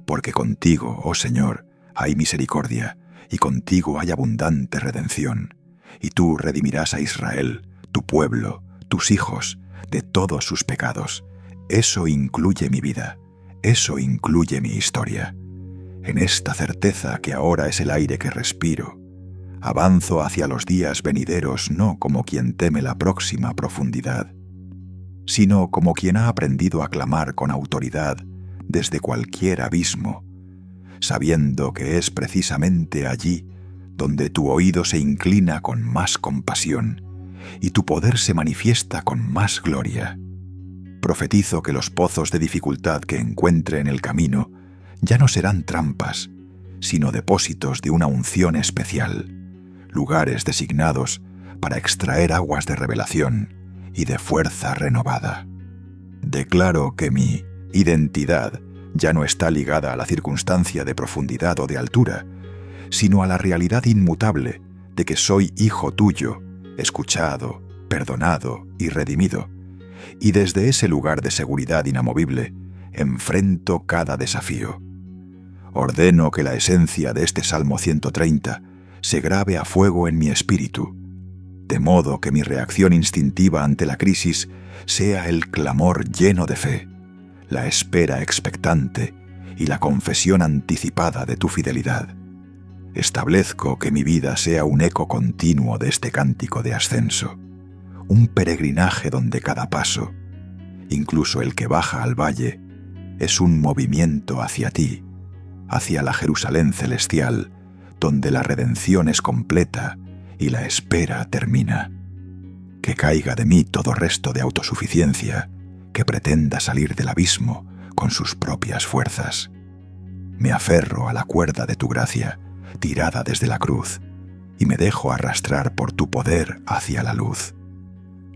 porque contigo, oh Señor, hay misericordia, y contigo hay abundante redención, y tú redimirás a Israel, tu pueblo, tus hijos, de todos sus pecados. Eso incluye mi vida, eso incluye mi historia. En esta certeza que ahora es el aire que respiro, avanzo hacia los días venideros no como quien teme la próxima profundidad, sino como quien ha aprendido a clamar con autoridad desde cualquier abismo, sabiendo que es precisamente allí donde tu oído se inclina con más compasión y tu poder se manifiesta con más gloria. Profetizo que los pozos de dificultad que encuentre en el camino ya no serán trampas, sino depósitos de una unción especial, lugares designados para extraer aguas de revelación y de fuerza renovada. Declaro que mi identidad ya no está ligada a la circunstancia de profundidad o de altura, sino a la realidad inmutable de que soy hijo tuyo, escuchado, perdonado y redimido, y desde ese lugar de seguridad inamovible enfrento cada desafío. Ordeno que la esencia de este Salmo 130 se grabe a fuego en mi espíritu, de modo que mi reacción instintiva ante la crisis sea el clamor lleno de fe, la espera expectante y la confesión anticipada de tu fidelidad. Establezco que mi vida sea un eco continuo de este cántico de ascenso, un peregrinaje donde cada paso, incluso el que baja al valle, es un movimiento hacia ti, hacia la Jerusalén celestial, donde la redención es completa y la espera termina. Que caiga de mí todo resto de autosuficiencia que pretenda salir del abismo con sus propias fuerzas. Me aferro a la cuerda de tu gracia, tirada desde la cruz, y me dejo arrastrar por tu poder hacia la luz.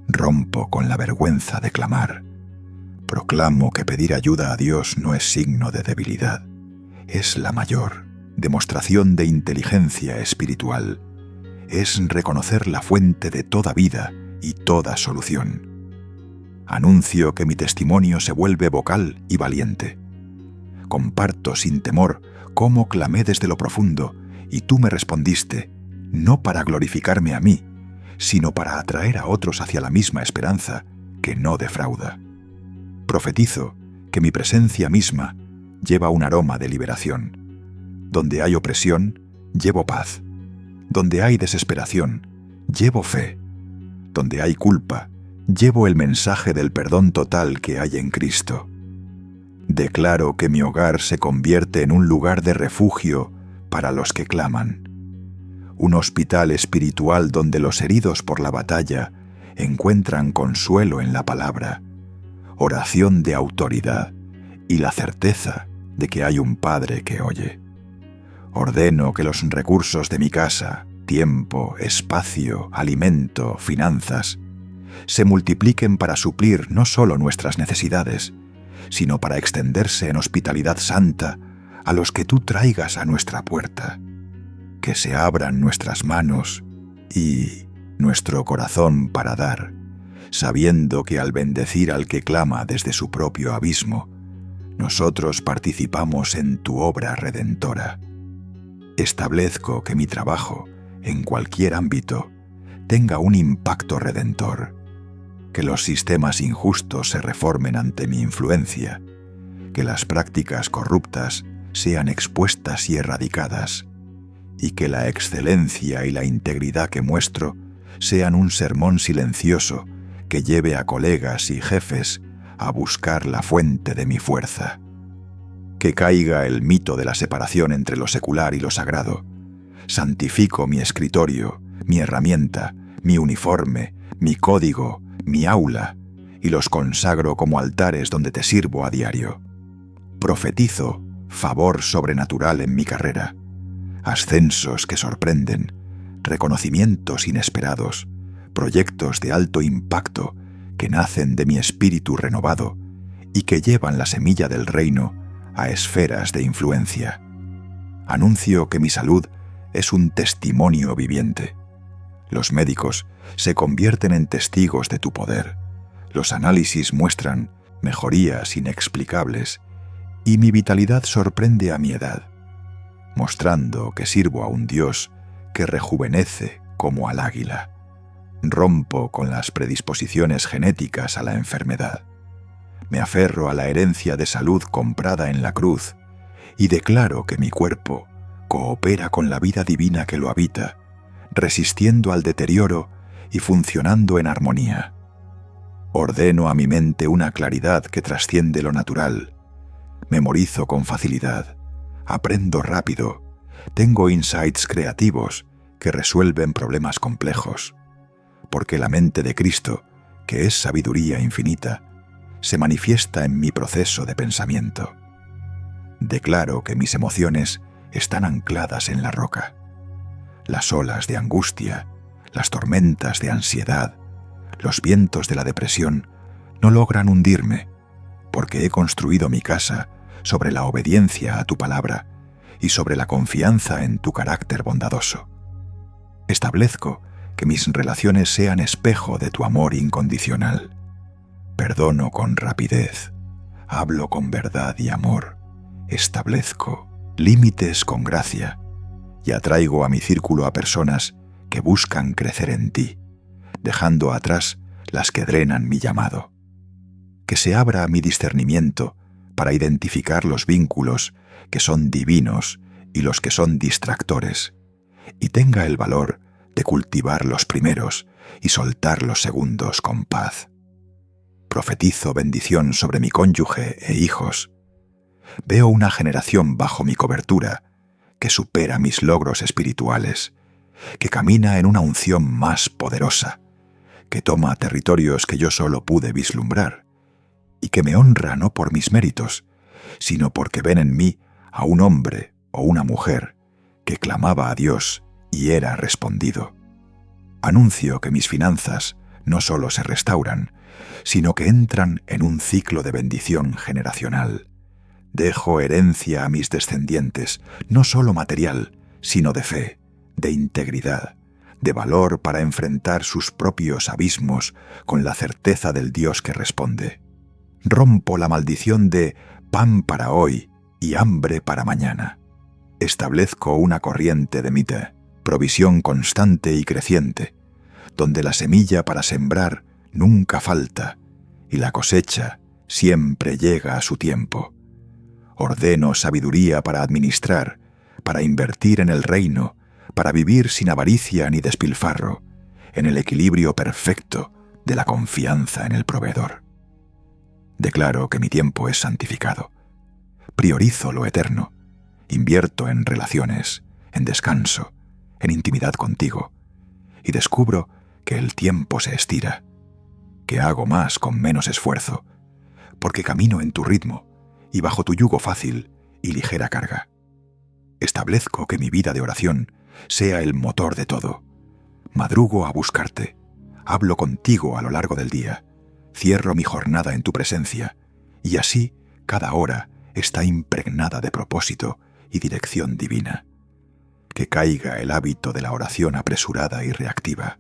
Rompo con la vergüenza de clamar. Proclamo que pedir ayuda a Dios no es signo de debilidad, es la mayor demostración de inteligencia espiritual. Es reconocer la fuente de toda vida y toda solución. Anuncio que mi testimonio se vuelve vocal y valiente. Comparto sin temor cómo clamé desde lo profundo y tú me respondiste, no para glorificarme a mí, sino para atraer a otros hacia la misma esperanza que no defrauda. Profetizo que mi presencia misma lleva un aroma de liberación. Donde hay opresión, llevo paz. Donde hay desesperación, llevo fe. Donde hay culpa, llevo el mensaje del perdón total que hay en Cristo. Declaro que mi hogar se convierte en un lugar de refugio para los que claman. Un hospital espiritual donde los heridos por la batalla encuentran consuelo en la palabra, oración de autoridad y la certeza de que hay un Padre que oye. Ordeno que los recursos de mi casa, tiempo, espacio, alimento, finanzas, se multipliquen para suplir no solo nuestras necesidades, sino para extenderse en hospitalidad santa a los que tú traigas a nuestra puerta. Que se abran nuestras manos y nuestro corazón para dar, sabiendo que al bendecir al que clama desde su propio abismo, nosotros participamos en tu obra redentora. Establezco que mi trabajo, en cualquier ámbito, tenga un impacto redentor, que los sistemas injustos se reformen ante mi influencia, que las prácticas corruptas sean expuestas y erradicadas, y que la excelencia y la integridad que muestro sean un sermón silencioso que lleve a colegas y jefes a buscar la fuente de mi fuerza. Que caiga el mito de la separación entre lo secular y lo sagrado. Santifico mi escritorio, mi herramienta, mi uniforme, mi código, mi aula, y los consagro como altares donde te sirvo a diario. Profetizo favor sobrenatural en mi carrera, ascensos que sorprenden, reconocimientos inesperados, proyectos de alto impacto que nacen de mi espíritu renovado y que llevan la semilla del reino a esferas de influencia. Anuncio que mi salud es un testimonio viviente. Los médicos se convierten en testigos de tu poder. Los análisis muestran mejorías inexplicables y mi vitalidad sorprende a mi edad, mostrando que sirvo a un Dios que rejuvenece como al águila. Rompo con las predisposiciones genéticas a la enfermedad. Me aferro a la herencia de salud comprada en la cruz y declaro que mi cuerpo coopera con la vida divina que lo habita, resistiendo al deterioro y funcionando en armonía. Ordeno a mi mente una claridad que trasciende lo natural. Memorizo con facilidad, aprendo rápido, tengo insights creativos que resuelven problemas complejos, porque la mente de Cristo, que es sabiduría infinita, se manifiesta en mi proceso de pensamiento. Declaro que mis emociones están ancladas en la roca. Las olas de angustia, las tormentas de ansiedad, los vientos de la depresión no logran hundirme, porque he construido mi casa sobre la obediencia a tu palabra y sobre la confianza en tu carácter bondadoso. Establezco que mis relaciones sean espejo de tu amor incondicional. Perdono con rapidez, hablo con verdad y amor, establezco límites con gracia y atraigo a mi círculo a personas que buscan crecer en ti, dejando atrás las que drenan mi llamado. Que se abra mi discernimiento para identificar los vínculos que son divinos y los que son distractores, y tenga el valor de cultivar los primeros y soltar los segundos con paz. Profetizo bendición sobre mi cónyuge e hijos. Veo una generación bajo mi cobertura que supera mis logros espirituales, que camina en una unción más poderosa, que toma territorios que yo solo pude vislumbrar, y que me honra no por mis méritos, sino porque ven en mí a un hombre o una mujer que clamaba a Dios y era respondido. Anuncio que mis finanzas no solo se restauran, sino que entran en un ciclo de bendición generacional. Dejo herencia a mis descendientes, no solo material, sino de fe, de integridad, de valor para enfrentar sus propios abismos con la certeza del Dios que responde. Rompo la maldición de pan para hoy y hambre para mañana. Establezco una corriente de mita, provisión constante y creciente, donde la semilla para sembrar nunca falta y la cosecha siempre llega a su tiempo. Ordeno sabiduría para administrar, para invertir en el reino, para vivir sin avaricia ni despilfarro, en el equilibrio perfecto de la confianza en el proveedor. Declaro que mi tiempo es santificado. Priorizo lo eterno. Invierto en relaciones, en descanso, en intimidad contigo, y descubro que el tiempo se estira, que hago más con menos esfuerzo, porque camino en tu ritmo y bajo tu yugo fácil y ligera carga. Establezco que mi vida de oración sea el motor de todo. Madrugo a buscarte, hablo contigo a lo largo del día, cierro mi jornada en tu presencia, y así cada hora está impregnada de propósito y dirección divina. Que caiga el hábito de la oración apresurada y reactiva.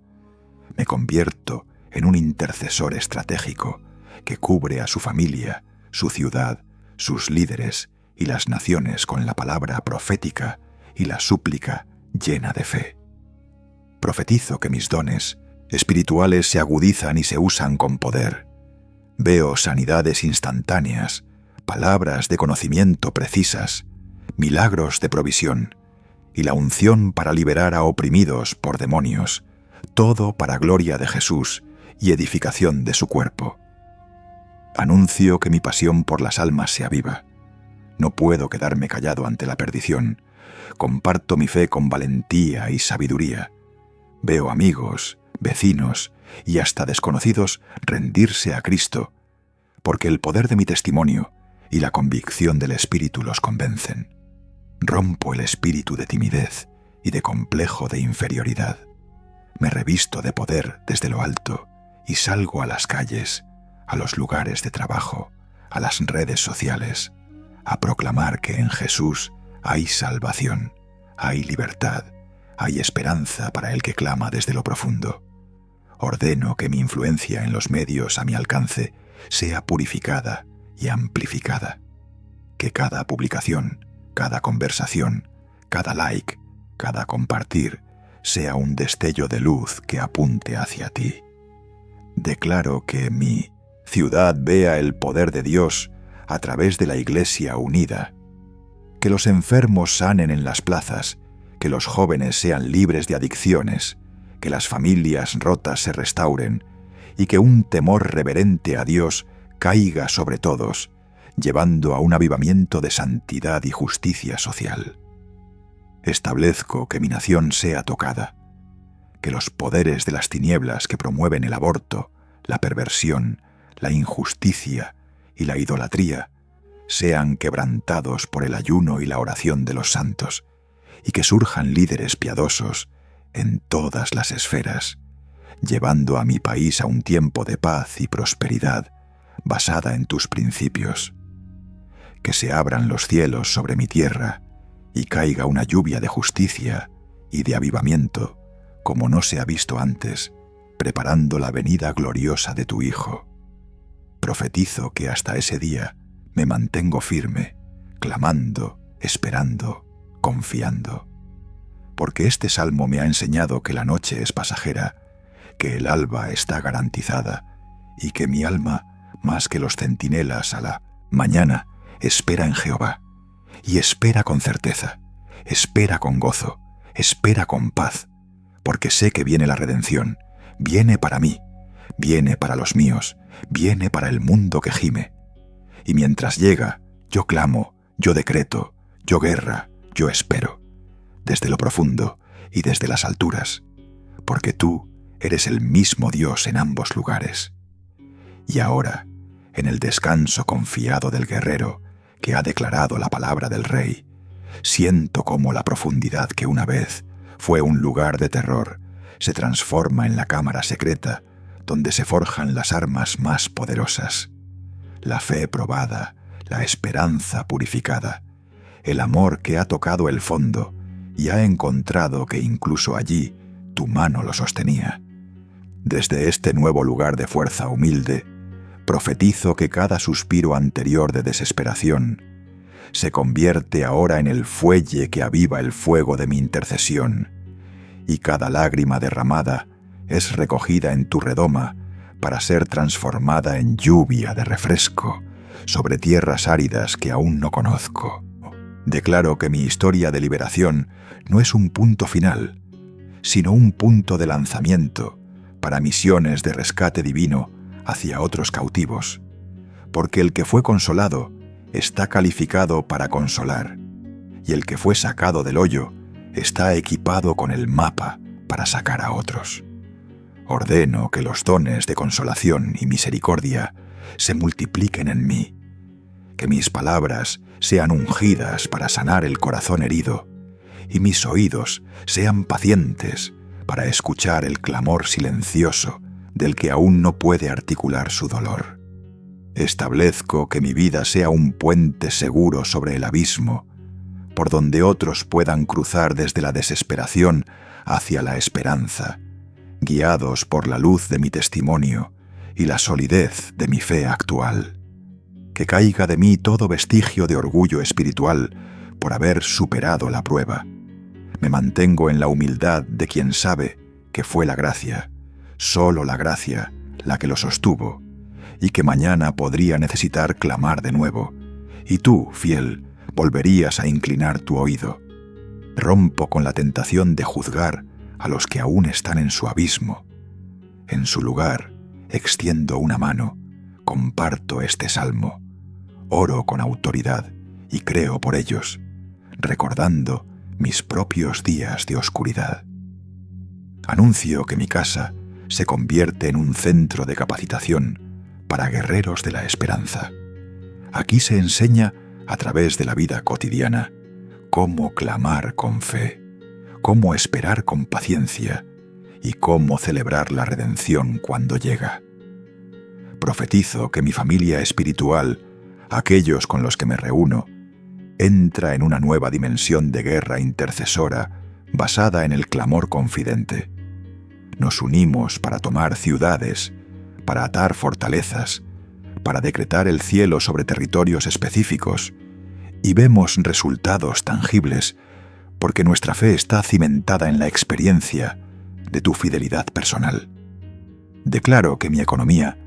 Me convierto en un intercesor estratégico que cubre a su familia, su ciudad, sus líderes y las naciones con la palabra profética y la súplica llena de fe. Profetizo que mis dones espirituales se agudizan y se usan con poder. Veo sanidades instantáneas, palabras de conocimiento precisas, milagros de provisión y la unción para liberar a oprimidos por demonios, todo para gloria de Jesús y edificación de su cuerpo. Anuncio que mi pasión por las almas se aviva. No puedo quedarme callado ante la perdición. Comparto mi fe con valentía y sabiduría. Veo amigos, vecinos y hasta desconocidos rendirse a Cristo, porque el poder de mi testimonio y la convicción del Espíritu los convencen. Rompo el espíritu de timidez y de complejo de inferioridad. Me revisto de poder desde lo alto y salgo a las calles, a los lugares de trabajo, a las redes sociales, a proclamar que en Jesús hay salvación, hay libertad, hay esperanza para el que clama desde lo profundo. Ordeno que mi influencia en los medios a mi alcance sea purificada y amplificada. Que cada publicación, cada conversación, cada like, cada compartir, sea un destello de luz que apunte hacia ti. Declaro que mi ciudad vea el poder de Dios a través de la Iglesia unida. Que los enfermos sanen en las plazas, que los jóvenes sean libres de adicciones, que las familias rotas se restauren y que un temor reverente a Dios caiga sobre todos, llevando a un avivamiento de santidad y justicia social. Establezco que mi nación sea tocada, que los poderes de las tinieblas que promueven el aborto, la perversión, la injusticia y la idolatría sean quebrantados por el ayuno y la oración de los santos, y que surjan líderes piadosos en todas las esferas, llevando a mi país a un tiempo de paz y prosperidad basada en tus principios. Que se abran los cielos sobre mi tierra y caiga una lluvia de justicia y de avivamiento como no se ha visto antes, preparando la venida gloriosa de tu Hijo. Profetizo que hasta ese día me mantengo firme, clamando, esperando, confiando. Porque este salmo me ha enseñado que la noche es pasajera, que el alba está garantizada y que mi alma, más que los centinelas a la mañana, espera en Jehová, y espera con certeza, espera con gozo, espera con paz, porque sé que viene la redención, viene para mí, viene para los míos, viene para el mundo que gime. Y mientras llega, yo clamo, yo decreto, yo guerra, yo espero, desde lo profundo y desde las alturas, porque tú eres el mismo Dios en ambos lugares. Y ahora, en el descanso confiado del guerrero que ha declarado la palabra del Rey, siento cómo la profundidad que una vez fue un lugar de terror se transforma en la cámara secreta donde se forjan las armas más poderosas. La fe probada, la esperanza purificada, el amor que ha tocado el fondo y ha encontrado que incluso allí tu mano lo sostenía. Desde este nuevo lugar de fuerza humilde, profetizo que cada suspiro anterior de desesperación se convierte ahora en el fuelle que aviva el fuego de mi intercesión, y cada lágrima derramada es recogida en tu redoma para ser transformada en lluvia de refresco sobre tierras áridas que aún no conozco. Declaro que mi historia de liberación no es un punto final, sino un punto de lanzamiento para misiones de rescate divino hacia otros cautivos, porque el que fue consolado está calificado para consolar, y el que fue sacado del hoyo está equipado con el mapa para sacar a otros. Ordeno que los dones de consolación y misericordia se multipliquen en mí, que mis palabras sean ungidas para sanar el corazón herido, y mis oídos sean pacientes para escuchar el clamor silencioso del que aún no puede articular su dolor. Establezco que mi vida sea un puente seguro sobre el abismo, por donde otros puedan cruzar desde la desesperación hacia la esperanza, guiados por la luz de mi testimonio y la solidez de mi fe actual. Que caiga de mí todo vestigio de orgullo espiritual por haber superado la prueba. Me mantengo en la humildad de quien sabe que fue la gracia, solo la gracia, la que lo sostuvo, y que mañana podría necesitar clamar de nuevo, y tú, fiel, volverías a inclinar tu oído. Rompo con la tentación de juzgar a los que aún están en su abismo. En su lugar, extiendo una mano, comparto este salmo, oro con autoridad y creo por ellos, recordando mis propios días de oscuridad. Anuncio que mi casa se convierte en un centro de capacitación para guerreros de la esperanza. Aquí se enseña, a través de la vida cotidiana, cómo clamar con fe, cómo esperar con paciencia y cómo celebrar la redención cuando llega. Profetizo que mi familia espiritual, aquellos con los que me reúno, entra en una nueva dimensión de guerra intercesora basada en el clamor confidente. Nos unimos para tomar ciudades, para atar fortalezas, para decretar el cielo sobre territorios específicos, y vemos resultados tangibles porque nuestra fe está cimentada en la experiencia de tu fidelidad personal. Declaro que mi economía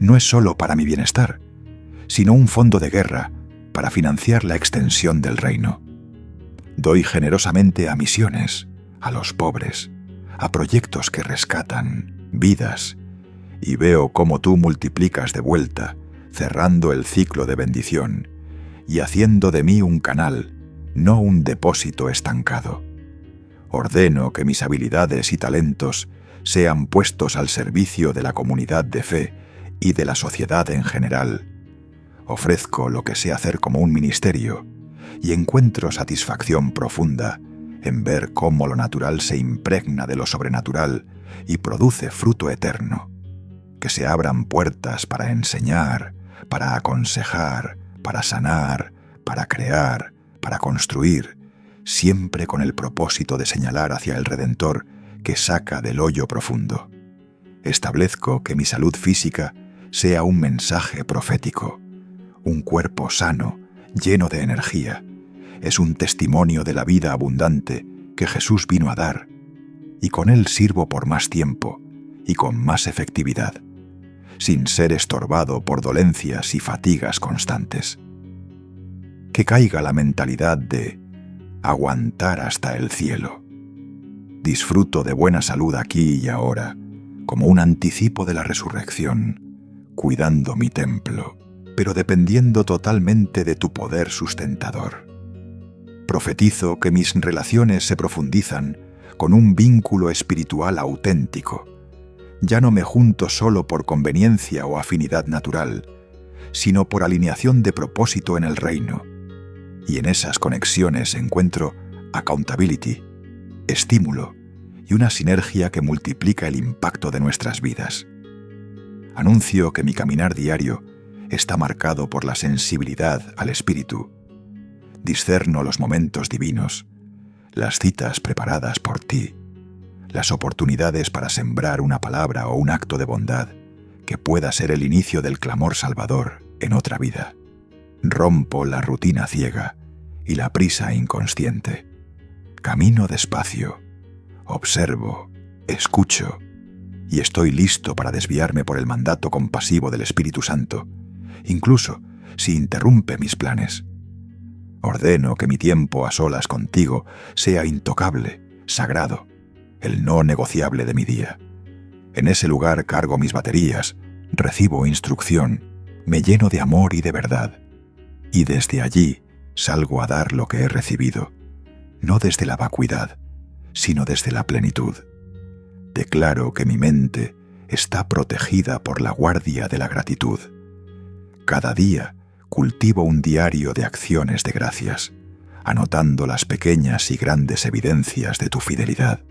no es solo para mi bienestar, sino un fondo de guerra para financiar la extensión del reino. Doy generosamente a misiones, a los pobres, a proyectos que rescatan vidas, y veo cómo tú multiplicas de vuelta, cerrando el ciclo de bendición y haciendo de mí un canal, no un depósito estancado. Ordeno que mis habilidades y talentos sean puestos al servicio de la comunidad de fe y de la sociedad en general. Ofrezco lo que sé hacer como un ministerio y encuentro satisfacción profunda en ver cómo lo natural se impregna de lo sobrenatural y produce fruto eterno. Que se abran puertas para enseñar, para aconsejar, para sanar, para crear, para construir, siempre con el propósito de señalar hacia el Redentor que saca del hoyo profundo. Establezco que mi salud física sea un mensaje profético. Un cuerpo sano, lleno de energía, es un testimonio de la vida abundante que Jesús vino a dar, y con él sirvo por más tiempo y con más efectividad, sin ser estorbado por dolencias y fatigas constantes. Que caiga la mentalidad de aguantar hasta el cielo. Disfruto de buena salud aquí y ahora, como un anticipo de la resurrección, cuidando mi templo, pero dependiendo totalmente de tu poder sustentador. Profetizo que mis relaciones se profundizan con un vínculo espiritual auténtico. Ya no me junto solo por conveniencia o afinidad natural, sino por alineación de propósito en el reino. Y en esas conexiones encuentro accountability, estímulo y una sinergia que multiplica el impacto de nuestras vidas. Anuncio que mi caminar diario está marcado por la sensibilidad al espíritu. Discerno los momentos divinos, las citas preparadas por ti, las oportunidades para sembrar una palabra o un acto de bondad que pueda ser el inicio del clamor salvador en otra vida. Rompo la rutina ciega y la prisa inconsciente. Camino despacio, observo, escucho y estoy listo para desviarme por el mandato compasivo del Espíritu Santo, incluso si interrumpe mis planes. Ordeno que mi tiempo a solas contigo sea intocable, sagrado, el no negociable de mi día. En ese lugar cargo mis baterías, recibo instrucción, me lleno de amor y de verdad. Y desde allí salgo a dar lo que he recibido, no desde la vacuidad, sino desde la plenitud. Declaro que mi mente está protegida por la guardia de la gratitud. Cada día cultivo un diario de acciones de gracias, anotando las pequeñas y grandes evidencias de tu fidelidad,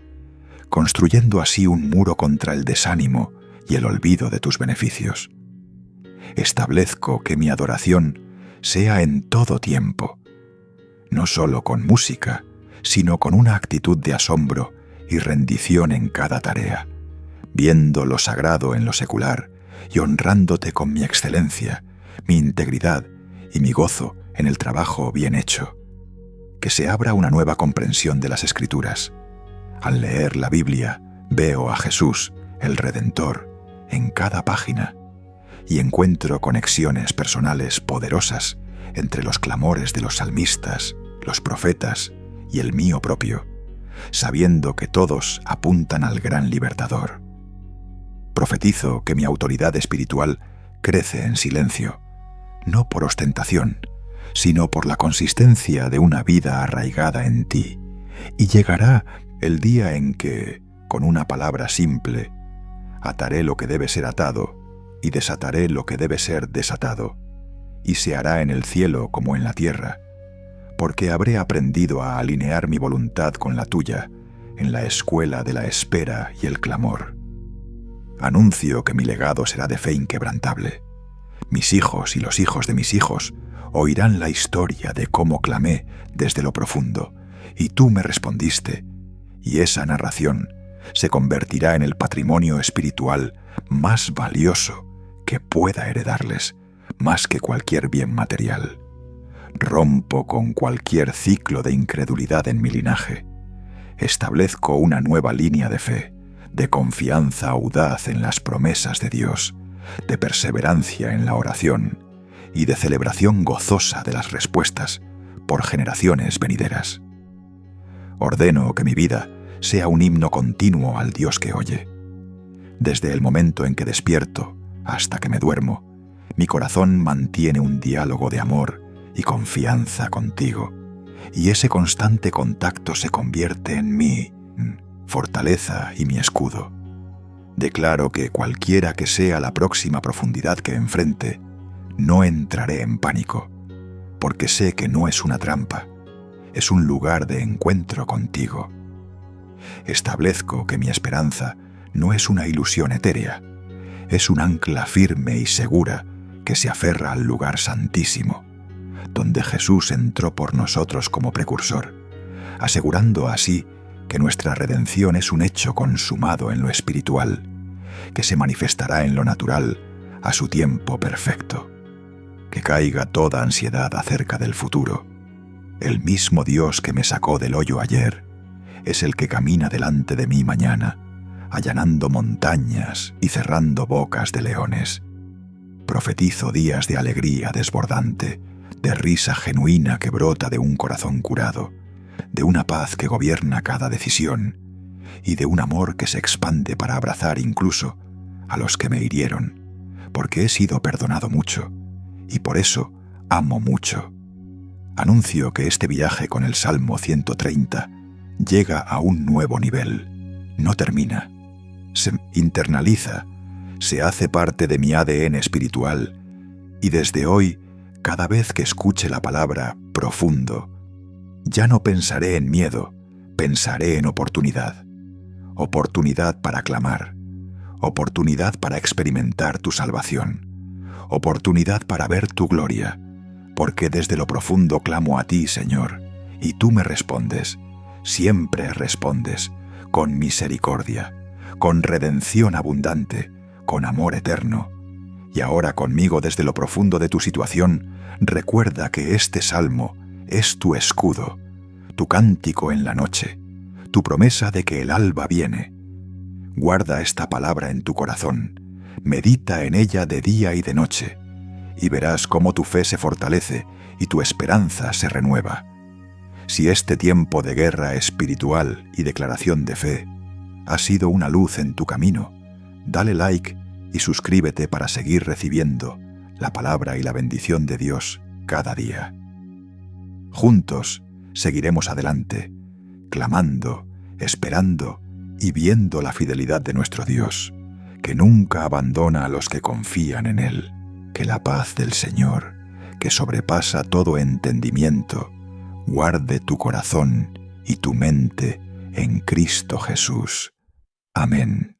construyendo así un muro contra el desánimo y el olvido de tus beneficios. Establezco que mi adoración sea en todo tiempo, no solo con música, sino con una actitud de asombro y rendición en cada tarea, viendo lo sagrado en lo secular y honrándote con mi excelencia, mi integridad y mi gozo en el trabajo bien hecho. Que se abra una nueva comprensión de las Escrituras. Al leer la Biblia, veo a Jesús, el Redentor, en cada página y encuentro conexiones personales poderosas entre los clamores de los salmistas, los profetas y el mío propio, sabiendo que todos apuntan al gran libertador. Profetizo que mi autoridad espiritual crece en silencio, no por ostentación, sino por la consistencia de una vida arraigada en ti, y llegará el día en que, con una palabra simple, ataré lo que debe ser atado y desataré lo que debe ser desatado, y se hará en el cielo como en la tierra, porque habré aprendido a alinear mi voluntad con la tuya en la escuela de la espera y el clamor. Anuncio que mi legado será de fe inquebrantable. Mis hijos y los hijos de mis hijos oirán la historia de cómo clamé desde lo profundo, y tú me respondiste, y esa narración se convertirá en el patrimonio espiritual más valioso que pueda heredarles, más que cualquier bien material. Rompo con cualquier ciclo de incredulidad en mi linaje. Establezco una nueva línea de fe, de confianza audaz en las promesas de Dios, de perseverancia en la oración y de celebración gozosa de las respuestas por generaciones venideras. Ordeno que mi vida sea un himno continuo al Dios que oye. Desde el momento en que despierto hasta que me duermo, mi corazón mantiene un diálogo de amor y confianza contigo, y ese constante contacto se convierte en mi fortaleza y mi escudo. Declaro que cualquiera que sea la próxima profundidad que enfrente, no entraré en pánico, porque sé que no es una trampa, es un lugar de encuentro contigo. Establezco que mi esperanza no es una ilusión etérea, es un ancla firme y segura que se aferra al lugar santísimo, donde Jesús entró por nosotros como precursor, asegurando así que nuestra redención es un hecho consumado en lo espiritual, que se manifestará en lo natural a su tiempo perfecto. Que caiga toda ansiedad acerca del futuro. El mismo Dios que me sacó del hoyo ayer es el que camina delante de mí mañana, allanando montañas y cerrando bocas de leones. Profetizo días de alegría desbordante, de risa genuina que brota de un corazón curado, de una paz que gobierna cada decisión y de un amor que se expande para abrazar incluso a los que me hirieron, porque he sido perdonado mucho y por eso amo mucho. Anuncio que este viaje con el Salmo 130 llega a un nuevo nivel, no termina, se internaliza, se hace parte de mi ADN espiritual y desde hoy, cada vez que escuche la palabra profundo, ya no pensaré en miedo, pensaré en oportunidad. Oportunidad para clamar, oportunidad para experimentar tu salvación, oportunidad para ver tu gloria, porque desde lo profundo clamo a ti, Señor, y tú me respondes, siempre respondes, con misericordia, con redención abundante, con amor eterno. Y ahora conmigo desde lo profundo de tu situación, recuerda que este salmo es tu escudo, tu cántico en la noche, tu promesa de que el alba viene. Guarda esta palabra en tu corazón, medita en ella de día y de noche, y verás cómo tu fe se fortalece y tu esperanza se renueva. Si este tiempo de guerra espiritual y declaración de fe ha sido una luz en tu camino, dale like y suscríbete para seguir recibiendo la palabra y la bendición de Dios cada día. Juntos seguiremos adelante, clamando, esperando y viendo la fidelidad de nuestro Dios, que nunca abandona a los que confían en Él. Que la paz del Señor, que sobrepasa todo entendimiento, guarde tu corazón y tu mente en Cristo Jesús. Amén.